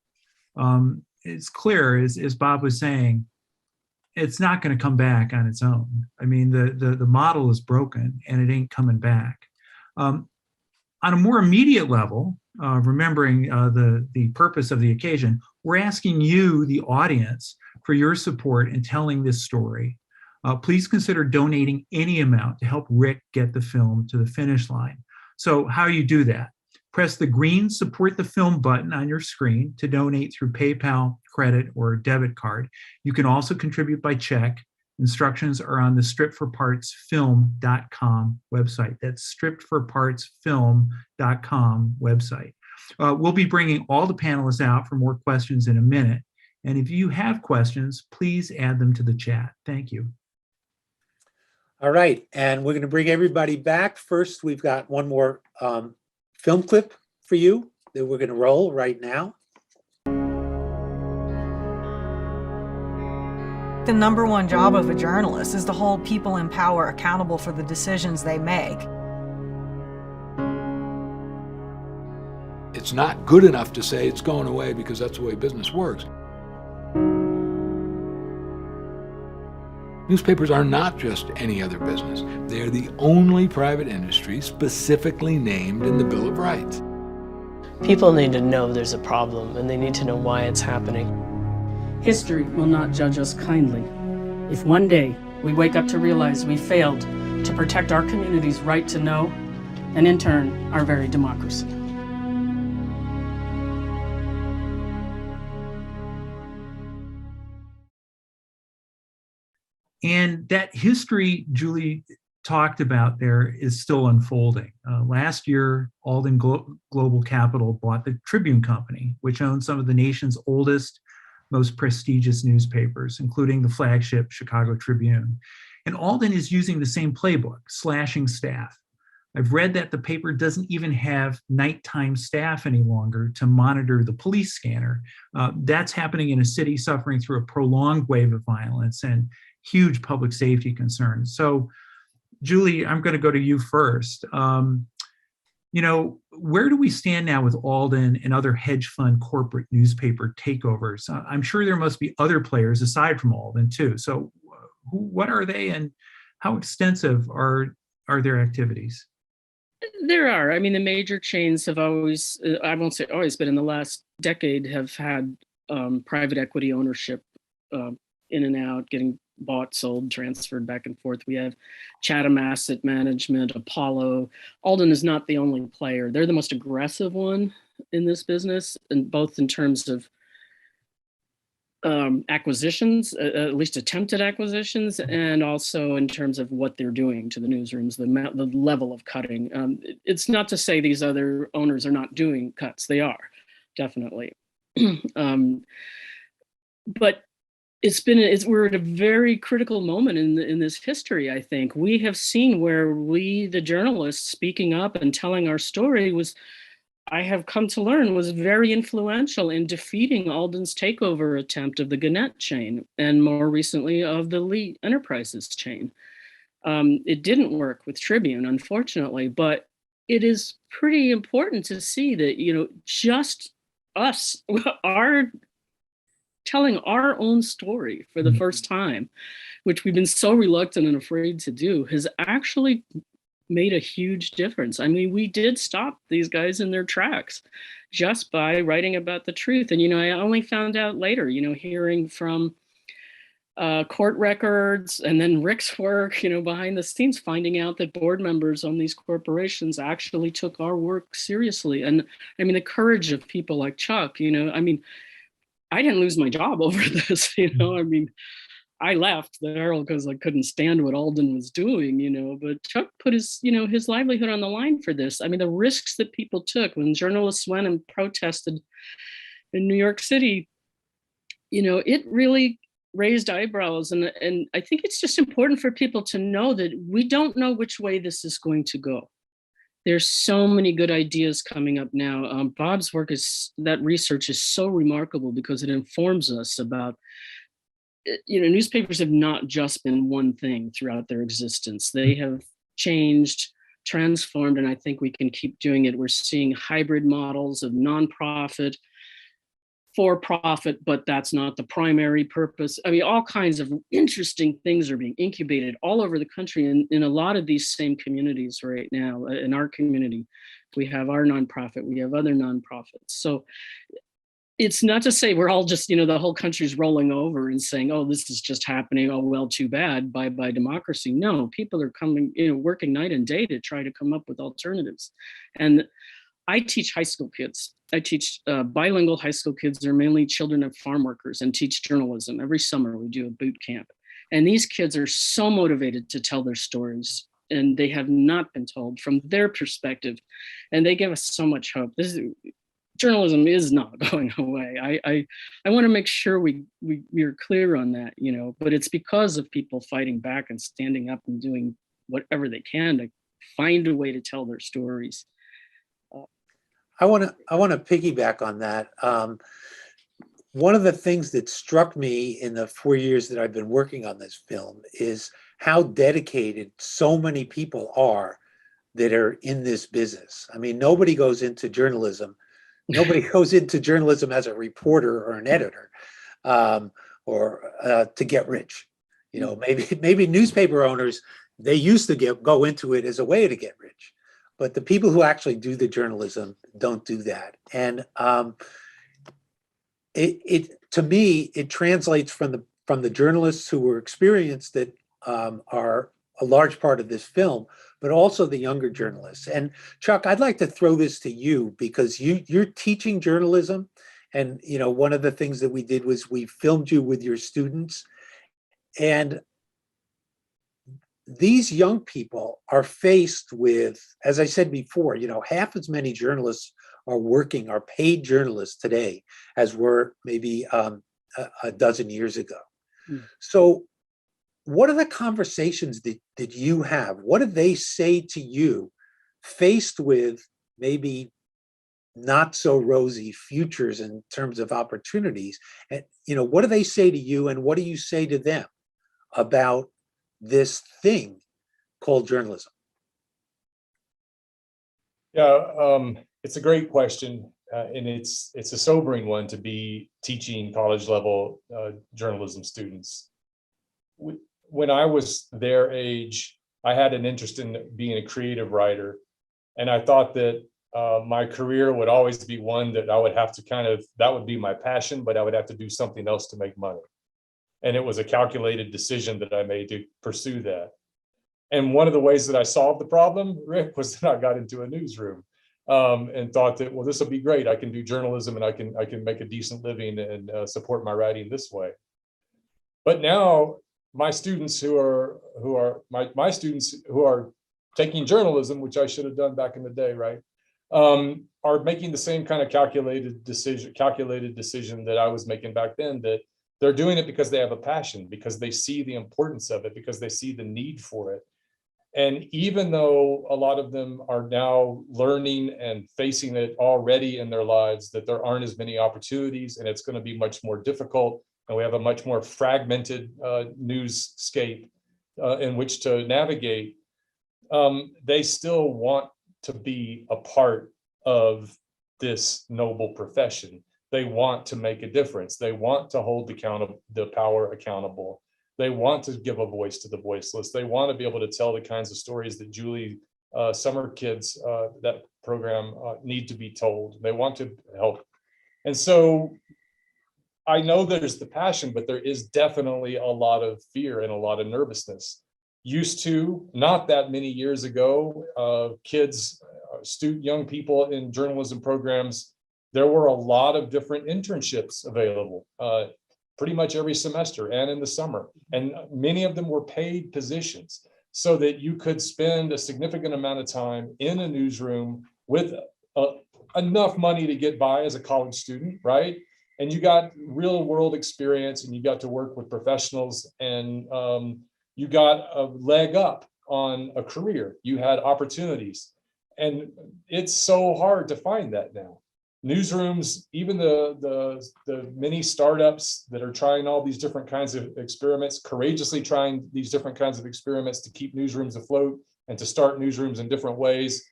It's clear, as Bob was saying, it's not going to come back on its own. I mean, the model is broken and it ain't coming back. On a more immediate level, remembering the purpose of the occasion, we're asking you, the audience, for your support in telling this story. Please consider donating any amount to help Rick get the film to the finish line. So how do you do that? Press the green Support the Film button on your screen to donate through PayPal, credit, or debit card. You can also contribute by check. Instructions are on the stripforpartsfilm.com website. That's stripforpartsfilm.com website. We'll be bringing all the panelists out for more questions in a minute. And if you have questions, please add them to the chat. Thank you. All right, and we're going to bring everybody back. First, we've got one more film clip for you that we're going to roll right now. The number one job of a journalist is to hold people in power accountable for the decisions they make. It's not good enough to say it's going away because that's the way business works. Newspapers are not just any other business. They are the only private industry specifically named in the Bill of Rights. People need to know there's a problem, and they need to know why it's happening. History will not judge us kindly. If one day we wake up to realize we failed to protect our community's right to know, and in turn, our very democracy. And that history Julie talked about there is still unfolding. Last year, Alden Global Capital bought the Tribune Company, which owns some of the nation's oldest, most prestigious newspapers, including the flagship Chicago Tribune. And Alden is using the same playbook, slashing staff. I've read that the paper doesn't even have nighttime staff any longer to monitor the police scanner. That's happening in a city suffering through a prolonged wave of violence and huge public safety concerns. So, Julie, I'm going to go to you first. You know, where do we stand now with Alden and other hedge fund corporate newspaper takeovers? I'm sure there must be other players aside from Alden too. So, what are they, and how extensive are their activities? There are. I mean, the major chains have always, I won't say always, but in the last decade have had private equity ownership in and out, getting bought, sold, transferred back and forth. We have Chatham Asset Management, Apollo. Alden is not the only player. They're the most aggressive one in this business, and both in terms of acquisitions, at least attempted acquisitions, and also in terms of what they're doing to the newsrooms, the level of cutting. It's not to say these other owners are not doing cuts. They are, definitely. But we're at a very critical moment in this history, I think. We have seen where we, the journalists, speaking up and telling our story I have come to learn, was very influential in defeating Alden's takeover attempt of the Gannett chain, and more recently of the Lee Enterprises chain. It didn't work with Tribune, unfortunately, but it is pretty important to see that, you know, just us are telling our own story for the first time, which we've been so reluctant and afraid to do, has actually made a huge difference. I mean, we did stop these guys in their tracks just by writing about the truth. And, you know, I only found out later, you know, hearing from court records and then Rick's work, you know, behind the scenes, finding out that board members on these corporations actually took our work seriously. And I mean, the courage of people like Chuck, you know, I mean, I didn't lose my job over this, you know, I mean, I left the Herald because I couldn't stand what Alden was doing, you know, but Chuck put his, you know, his livelihood on the line for this. I mean, the risks that people took when journalists went and protested in New York City, you know, it really raised eyebrows. And I think it's just important for people to know that we don't know which way this is going to go. There's so many good ideas coming up now. Bob's work that research is so remarkable because it informs us about, you know, newspapers have not just been one thing throughout their existence. They have changed transformed, and I think we can keep doing it. We're seeing hybrid models of nonprofit, for profit, but that's not the primary purpose. I mean, all kinds of interesting things are being incubated all over the country in a lot of these same communities right now. In our community, we have our nonprofit, we have other nonprofits. So it's not to say we're all just, the whole country's rolling over and saying, oh, this is just happening. Oh, well, too bad. Bye bye democracy. No, people are coming, working night and day to try to come up with alternatives. And I teach high school kids. I teach bilingual high school kids. They're mainly children of farm workers, and teach journalism. Every summer we do a boot camp. And these kids are so motivated to tell their stories, and they have not been told from their perspective. And they give us so much hope. Journalism is not going away. I want to make sure we're clear on that, but it's because of people fighting back and standing up and doing whatever they can to find a way to tell their stories. I want to piggyback on that. One of the things that struck me in the 4 years that I've been working on this film is how dedicated so many people are that are in this business. I mean, nobody goes into journalism. Nobody goes into journalism as a reporter or an editor, or to get rich. Maybe newspaper owners, they used to go into it as a way to get rich. But the people who actually do the journalism don't do that. And to me, it translates from the journalists who were experienced that are a large part of this film, but also the younger journalists. And Chuck, I'd like to throw this to you because you're teaching journalism. And one of the things that we did was we filmed you with your students. And these young people are faced with, as I said before, half as many journalists are paid journalists today as were maybe a dozen years ago. So what are the conversations that you have? What do they say to you faced with maybe not so rosy futures in terms of opportunities? And, what do they say to you, and what do you say to them about this thing called journalism? Yeah, it's a great question, and it's a sobering one to be teaching college level journalism students. When I was their age, I had an interest in being a creative writer, and I thought that my career would always be one that I would have to that would be my passion, but I would have to do something else to make money. And it was a calculated decision that I made to pursue that. And one of the ways that I solved the problem, Rick, was that I got into a newsroom and thought that, well, this will be great. I can do journalism and I can make a decent living and support my writing this way. But now my students who are taking journalism, which I should have done back in the day, right, are making the same kind of calculated decision that I was making back then, that they're doing it because they have a passion, because they see the importance of it, because they see the need for it. And even though a lot of them are now learning and facing it already in their lives, that there aren't as many opportunities and it's going to be much more difficult, and we have a much more fragmented newscape in which to navigate, they still want to be a part of this noble profession. They want to make a difference. They want to hold the power accountable. They want to give a voice to the voiceless. They want to be able to tell the kinds of stories that Julie Summer Kids, that program, need to be told. They want to help. And so I know there's the passion, but there is definitely a lot of fear and a lot of nervousness. Used to, not that many years ago, kids, young people in journalism programs, there were a lot of different internships available pretty much every semester and in the summer. And many of them were paid positions so that you could spend a significant amount of time in a newsroom with enough money to get by as a college student, right? And you got real world experience and you got to work with professionals, and you got a leg up on a career. You had opportunities. And it's so hard to find that now. Newsrooms, even the many startups that are trying all these different kinds of experiments, courageously trying these different kinds of experiments to keep newsrooms afloat, and to start newsrooms in different ways.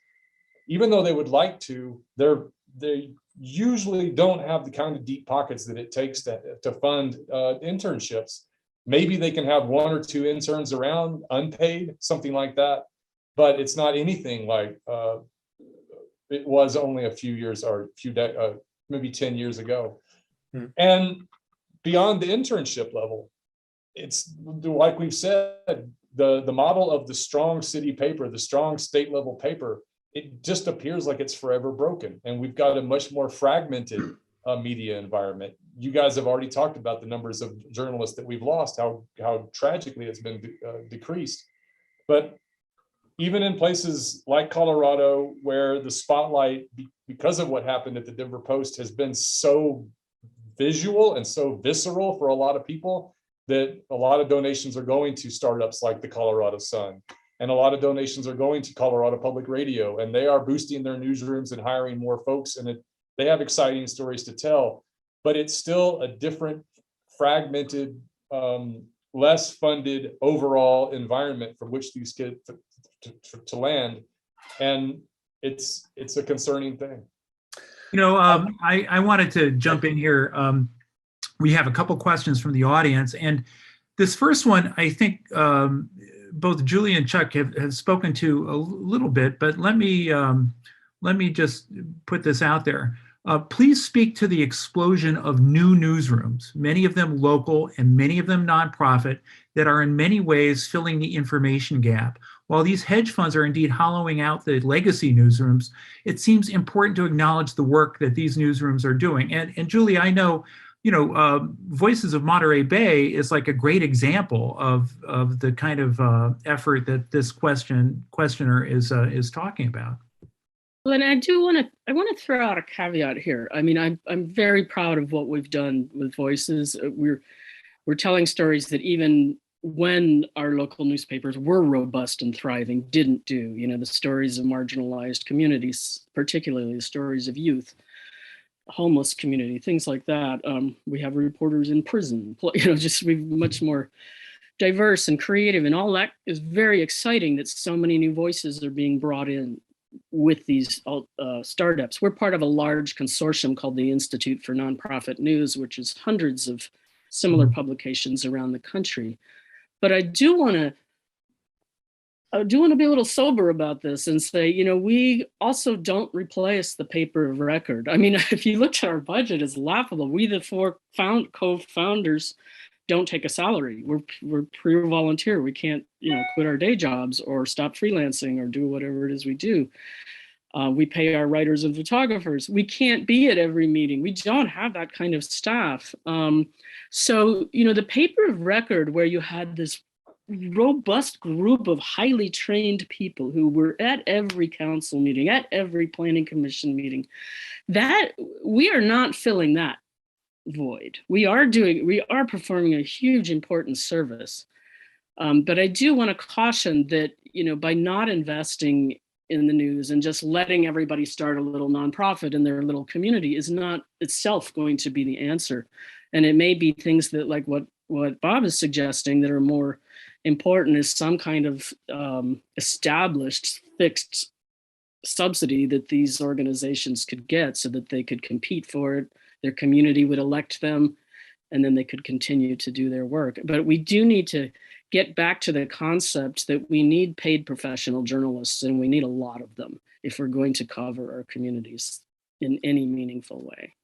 Even though they would like to, they usually don't have the kind of deep pockets that it takes to fund internships. Maybe they can have 1 or 2 interns around unpaid, something like that, but it's not anything like it was only a few years or maybe 10 years ago. And beyond the internship level, it's like we've said, the model of the strong city paper, the strong state level paper, it just appears like it's forever broken. And we've got a much more fragmented media environment. You guys have already talked about the numbers of journalists that we've lost, how tragically it's been decreased. But even in places like Colorado, where the spotlight, because of what happened at the Denver Post, has been so visual and so visceral for a lot of people, that a lot of donations are going to startups like the Colorado Sun, and a lot of donations are going to Colorado Public Radio, and they are boosting their newsrooms and hiring more folks, and they have exciting stories to tell. But it's still a different, fragmented, less funded overall environment from which these kids to land, and it's a concerning thing. You know, I wanted to jump in here. We have a couple questions from the audience, and this first one, I think both Julie and Chuck have spoken to a little bit, but let me just put this out there. Please speak to the explosion of new newsrooms, many of them local and many of them nonprofit, that are in many ways filling the information gap. While these hedge funds are indeed hollowing out the legacy newsrooms, it seems important to acknowledge the work that these newsrooms are doing. And Julie, I know, Voices of Monterey Bay is like a great example of the kind of effort that this questioner is talking about. Well, and I want to throw out a caveat here. I mean, I'm very proud of what we've done with Voices. We're telling stories that even when our local newspapers were robust and thriving, didn't do. The stories of marginalized communities, particularly the stories of youth, homeless community, things like that. We have reporters in prison, just we're much more diverse and creative, and all that is very exciting that so many new voices are being brought in with these startups. We're part of a large consortium called the Institute for Nonprofit News, which is hundreds of similar publications around the country. But I do want to be a little sober about this and say, we also don't replace the paper of record. I mean, if you look at our budget, it's laughable. We, the 4 co-founders, don't take a salary. We're pure volunteer. We can't, quit our day jobs or stop freelancing or do whatever it is we do. We pay our writers and photographers. We can't be at every meeting. We don't have that kind of staff. So, the paper of record, where you had this robust group of highly trained people who were at every council meeting, at every planning commission meeting, that we are not filling that void. We are performing a huge important service. But I do want to caution that, by not investing in the news and just letting everybody start a little nonprofit in their little community is not itself going to be the answer. And it may be things that, like what Bob is suggesting, that are more important, is some kind of established fixed subsidy that these organizations could get so that they could compete for it, their community would elect them, and then they could continue to do their work. But we do need to get back to the concept that we need paid professional journalists, and we need a lot of them if we're going to cover our communities in any meaningful way.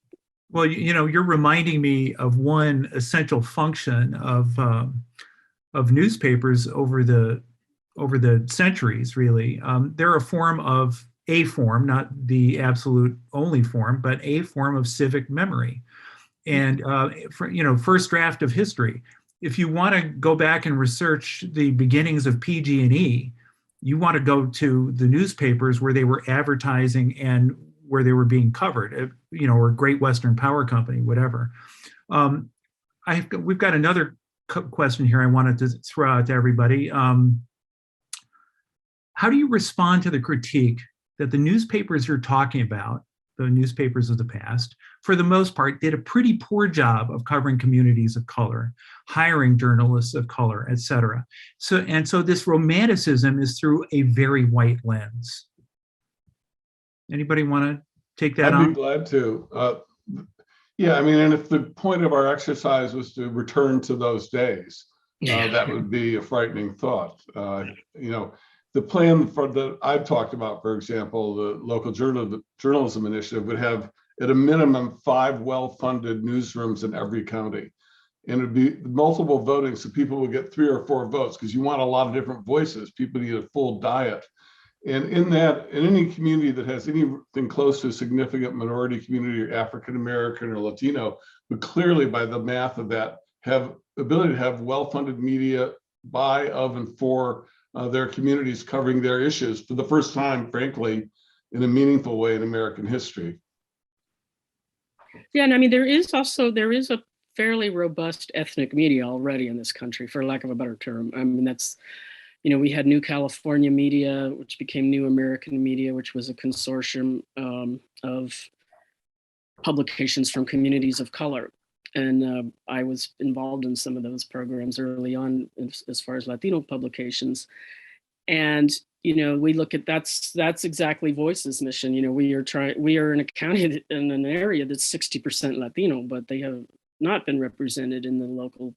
Well, you're reminding me of one essential function of newspapers over the centuries. Really, they're a form, not the absolute only form, but a form of civic memory, and first draft of history. If you want to go back and research the beginnings of PG&E, you want to go to the newspapers where they were advertising and where they were being covered, or Great Western Power Company, whatever. We've got another question here I wanted to throw out to everybody. How do you respond to the critique that the newspapers you're talking about, the newspapers of the past, for the most part, did a pretty poor job of covering communities of color, hiring journalists of color, et cetera. So this romanticism is through a very white lens. Anybody want to take that on? I'd be glad to. Yeah, I mean, and if the point of our exercise was to return to those days, that would be a frightening thought. The plan that I've talked about, for example, the local journalism initiative would have at a minimum 5 well-funded newsrooms in every county. And it'd be multiple voting, so people would get 3 or 4 votes, because you want a lot of different voices. People need a full diet. And in any community that has anything close to a significant minority community, or African American or Latino, would clearly, by the math of that, have ability to have well-funded media by, of, and for their communities, covering their issues for the first time, frankly, in a meaningful way in American history. Yeah, and I mean, there is a fairly robust ethnic media already in this country, for lack of a better term. I mean, that's, we had New California Media, which became New American Media, which was a consortium of publications from communities of color. And I was involved in some of those programs early on as far as Latino publications. And, we look at that's exactly Voice's mission. We are in a county, in an area that's 60% Latino, but they have not been represented in the local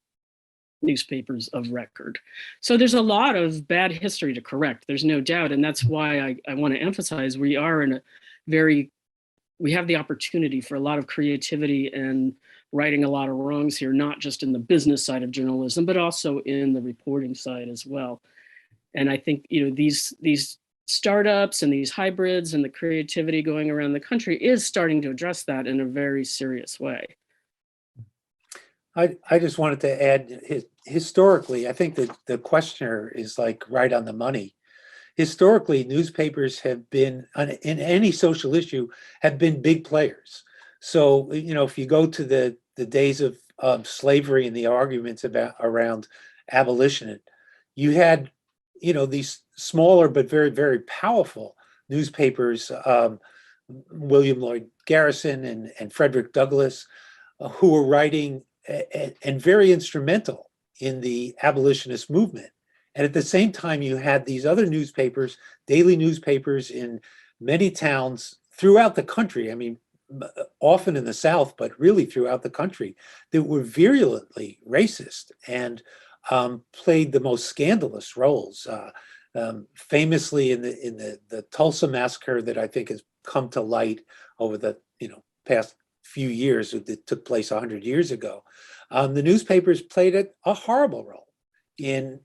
newspapers of record. So there's a lot of bad history to correct. There's no doubt. And that's why I want to emphasize we have the opportunity for a lot of creativity and righting a lot of wrongs here, not just in the business side of journalism, but also in the reporting side as well. And I think, these startups and these hybrids and the creativity going around the country is starting to address that in a very serious way. I just wanted to add, historically, I think that the questioner is like right on the money. Historically, newspapers have been, in any social issue, have been big players. So, if you go to the days of slavery and the arguments around abolition, you had, these smaller but very, very powerful newspapers, William Lloyd Garrison and Frederick Douglass, who were writing and very instrumental in the abolitionist movement. And at the same time, you had these other newspapers, daily newspapers in many towns throughout the country. I mean, often in the South, but really throughout the country, that were virulently racist and played the most scandalous roles. Famously in the Tulsa massacre that I think has come to light over the past few years, that took place 100 years ago, the newspapers played a horrible role in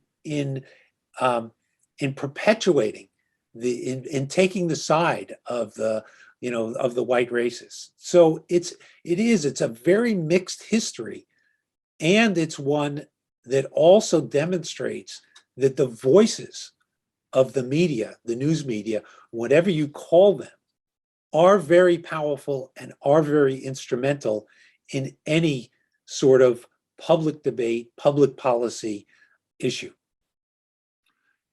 perpetuating in taking the side of the of the white racists. So it's a very mixed history, and it's one that also demonstrates that the voices of the media, the news media, whatever you call them, are very powerful and are very instrumental in any sort of public debate, public policy issue.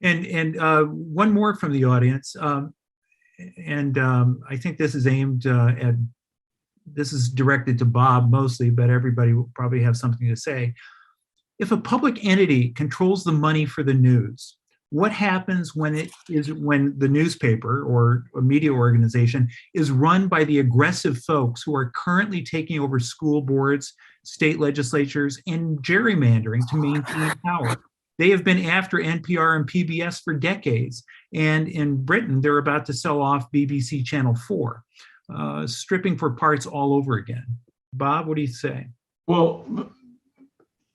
And one more from the audience, I think this is aimed at, this is directed to Bob mostly, but everybody will probably have something to say. If a public entity controls the money for the news, what happens when the newspaper or a media organization is run by the aggressive folks who are currently taking over school boards, state legislatures, and gerrymandering to maintain power? They have been after NPR and PBS for decades. And in Britain, they're about to sell off BBC Channel 4, stripping for parts all over again. Bob, what do you say? Well,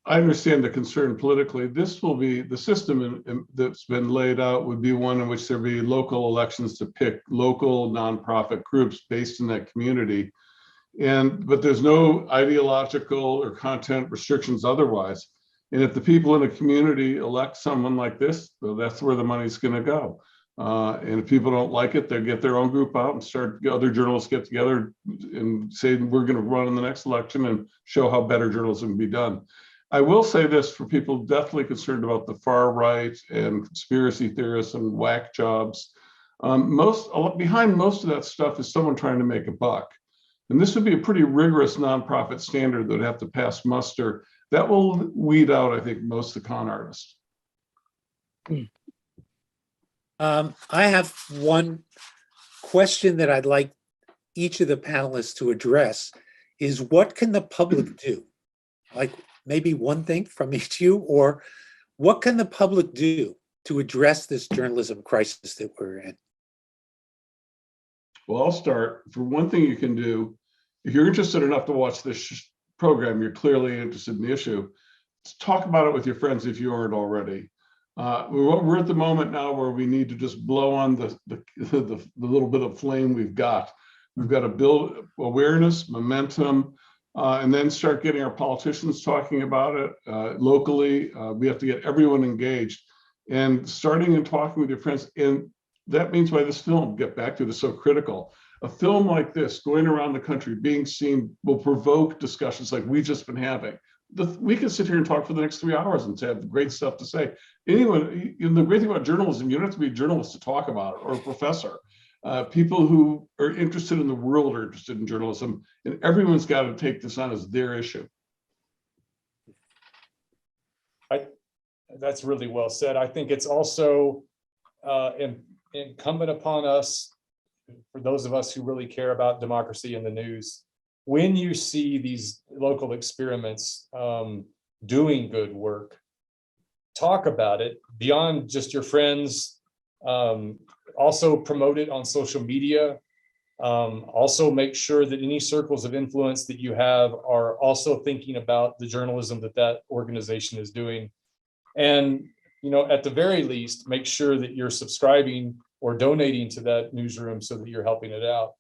I understand the concern politically. This will be the system that's been laid out would be one in which there be local elections to pick local nonprofit groups based in that community. But there's no ideological or content restrictions otherwise. And if the people in a community elect someone like this, well, that's where the money's going to go. And if people don't like it, they get their own group out and other journalists get together and say, we're going to run in the next election and show how better journalism can be done. I will say this for people definitely concerned about the far right and conspiracy theorists and whack jobs. Behind most of that stuff is someone trying to make a buck. And this would be a pretty rigorous nonprofit standard that would have to pass muster. That will weed out, I think, most of the con artists. I have one question that I'd like each of the panelists to address is what can the public do? Like maybe one thing from each of you, or what can the public do to address this journalism crisis that we're in? Well, I'll start. For one thing you can do, if you're interested enough to watch this program, you're clearly interested in the issue, talk about it with your friends if you aren't already. We're at the moment now where we need to just blow on the little bit of flame we've got. We've got to build awareness, momentum, and then start getting our politicians talking about it locally. We have to get everyone engaged and starting and talking with your friends. And that means why this film, get back to it, is so critical. A film like this going around the country, being seen, will provoke discussions like we've just been having. We can sit here and talk for the next 3 hours and have great stuff to say. Anyone, the great thing about journalism, you don't have to be a journalist to talk about it or a professor. People who are interested in the world are interested in journalism, and everyone's got to take this on as their issue. That's really well said. I think it's also incumbent upon us, for those of us who really care about democracy in the news, when you see these local experiments doing good work, talk about it beyond just your friends. Also promote it on social media. Also make sure that any circles of influence that you have are also thinking about the journalism that organization is doing. And, at the very least, make sure that you're subscribing or donating to that newsroom so that you're helping it out.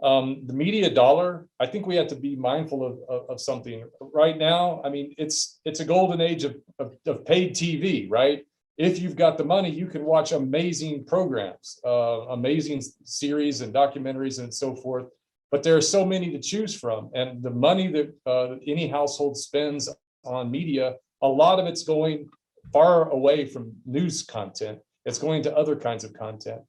The media dollar, I think we have to be mindful of something right now. I mean, it's a golden age of paid TV, right? If you've got the money, you can watch amazing programs, amazing series and documentaries and so forth. But there are so many to choose from. And the money that any household spends on media, a lot of it's going far away from news content. It's going to other kinds of content.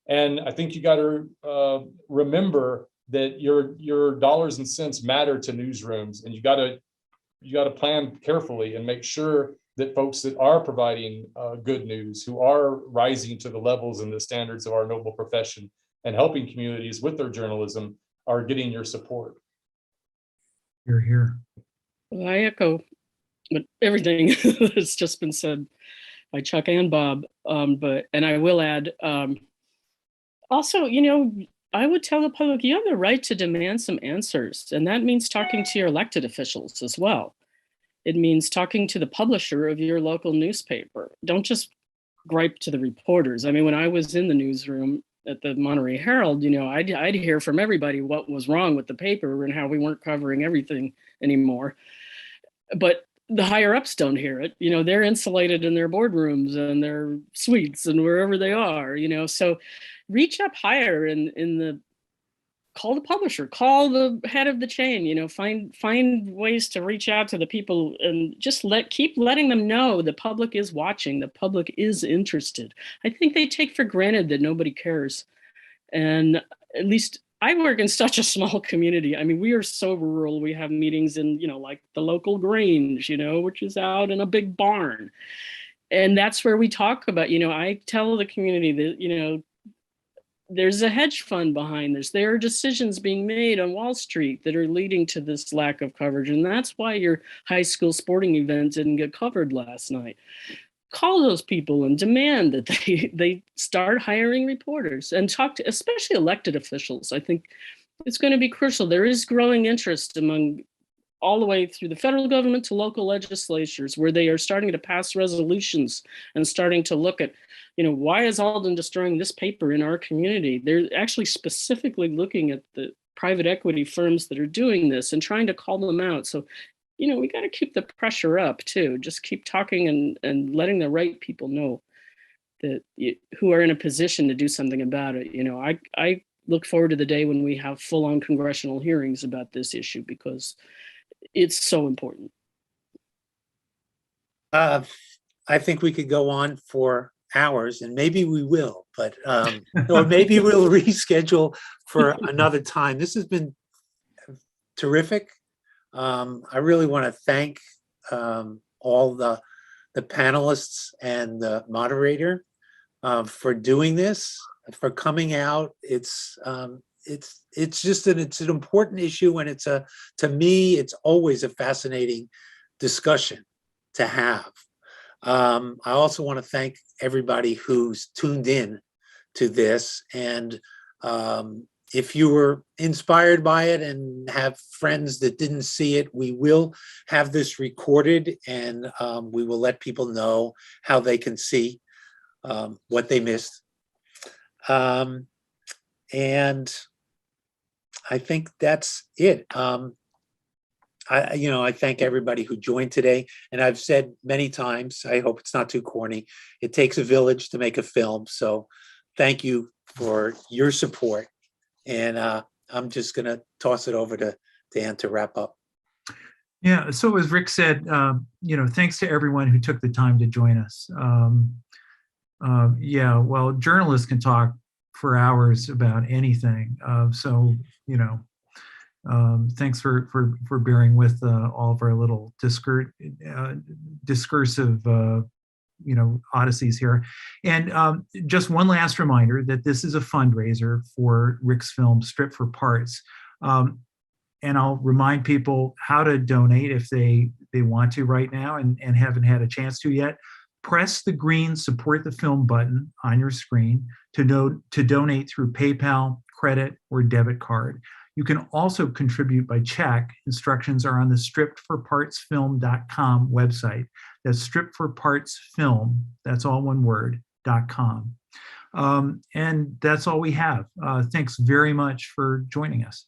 And I think you got to remember that your dollars and cents matter to newsrooms, and you got to plan carefully and make sure that folks that are providing good news, who are rising to the levels and the standards of our noble profession and helping communities with their journalism, are getting your support. You're here. Well, I echo everything that's just been said by Chuck and Bob. And I will add, also, I would tell the public, you have the right to demand some answers. And that means talking to your elected officials as well. It means talking to the publisher of your local newspaper. Don't just gripe to the reporters. I mean, when I was in the newsroom at the Monterey Herald, I'd hear from everybody what was wrong with the paper and how we weren't covering everything anymore. But the higher ups don't hear it. They're insulated in their boardrooms and their suites and wherever they are, so reach up higher call the publisher, call the head of the chain, find ways to reach out to the people and just keep letting them know the public is watching, the public is interested. I think they take for granted that nobody cares. And at least I work in such a small community. I mean, we are so rural. We have meetings in, like the local Grange, which is out in a big barn. And that's where we talk about, I tell the community that, there's a hedge fund behind this. There are decisions being made on Wall Street that are leading to this lack of coverage. And that's why your high school sporting event didn't get covered last night. Call those people and demand that they start hiring reporters and talk to, especially elected officials. I think it's going to be crucial. There is growing interest among all the way through the federal government to local legislatures, where they are starting to pass resolutions and starting to look at, why is Alden destroying this paper in our community? They're actually specifically looking at the private equity firms that are doing this and trying to call them out. So, we got to keep the pressure up too. Just keep talking and letting the right people know that who are in a position to do something about it. I look forward to the day when we have full-on congressional hearings about this issue, because it's so important. I think we could go on for hours, and maybe we will, but or maybe we'll reschedule for another time. This has been terrific. I really want to thank all the panelists and the moderator for doing this, for coming out. It's just it's an important issue, and to me, it's always a fascinating discussion to have. I also want to thank everybody who's tuned in to this, and if you were inspired by it and have friends that didn't see it, we will have this recorded, and we will let people know how they can see what they missed. And I think that's it. I thank everybody who joined today, and I've said many times, I hope it's not too corny, it takes a village to make a film. So thank you for your support. And I'm just going to toss it over to Dan to wrap up. Yeah, so as Rick said, thanks to everyone who took the time to join us. Well, journalists can talk for hours about anything. Thanks for bearing with all of our little discursive odysseys here. And just one last reminder that this is a fundraiser for Rick's film Strip for Parts. And I'll remind people how to donate if they want to right now and haven't had a chance to yet. Press the green support the film button on your screen to donate through PayPal, credit, or debit card. You can also contribute by check. Instructions are on the stripforpartsfilm.com website. That's stripforpartsfilm, that's all one word, .com. And that's all we have. Thanks very much for joining us.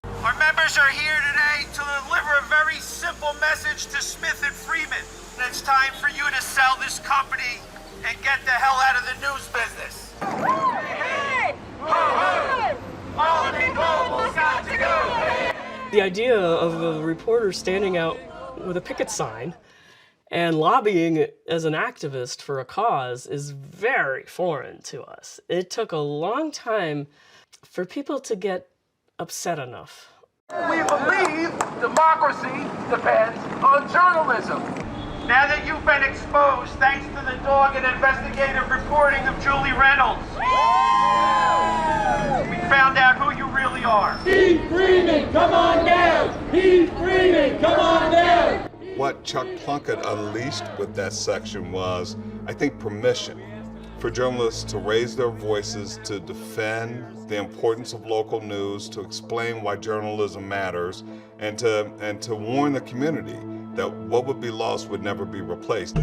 Our members are here today to deliver a very simple message to Smith and Freeman. And it's time for you to sell this company and get the hell out of the news business. Hey! Ho-ho! All the global's got to go! The idea of a reporter standing out with a picket sign and lobbying as an activist for a cause is very foreign to us. It took a long time for people to get upset enough. We believe democracy depends on journalism. Now that you've been exposed, thanks to the dogged investigative reporting of Julie Reynolds, we found out who you really are. Heath Freeman, come on down! Heath Freeman, come on down! What Chuck Plunkett unleashed with that section was, I think, permission for journalists to raise their voices, to defend the importance of local news, to explain why journalism matters, and to warn the community that what would be lost would never be replaced.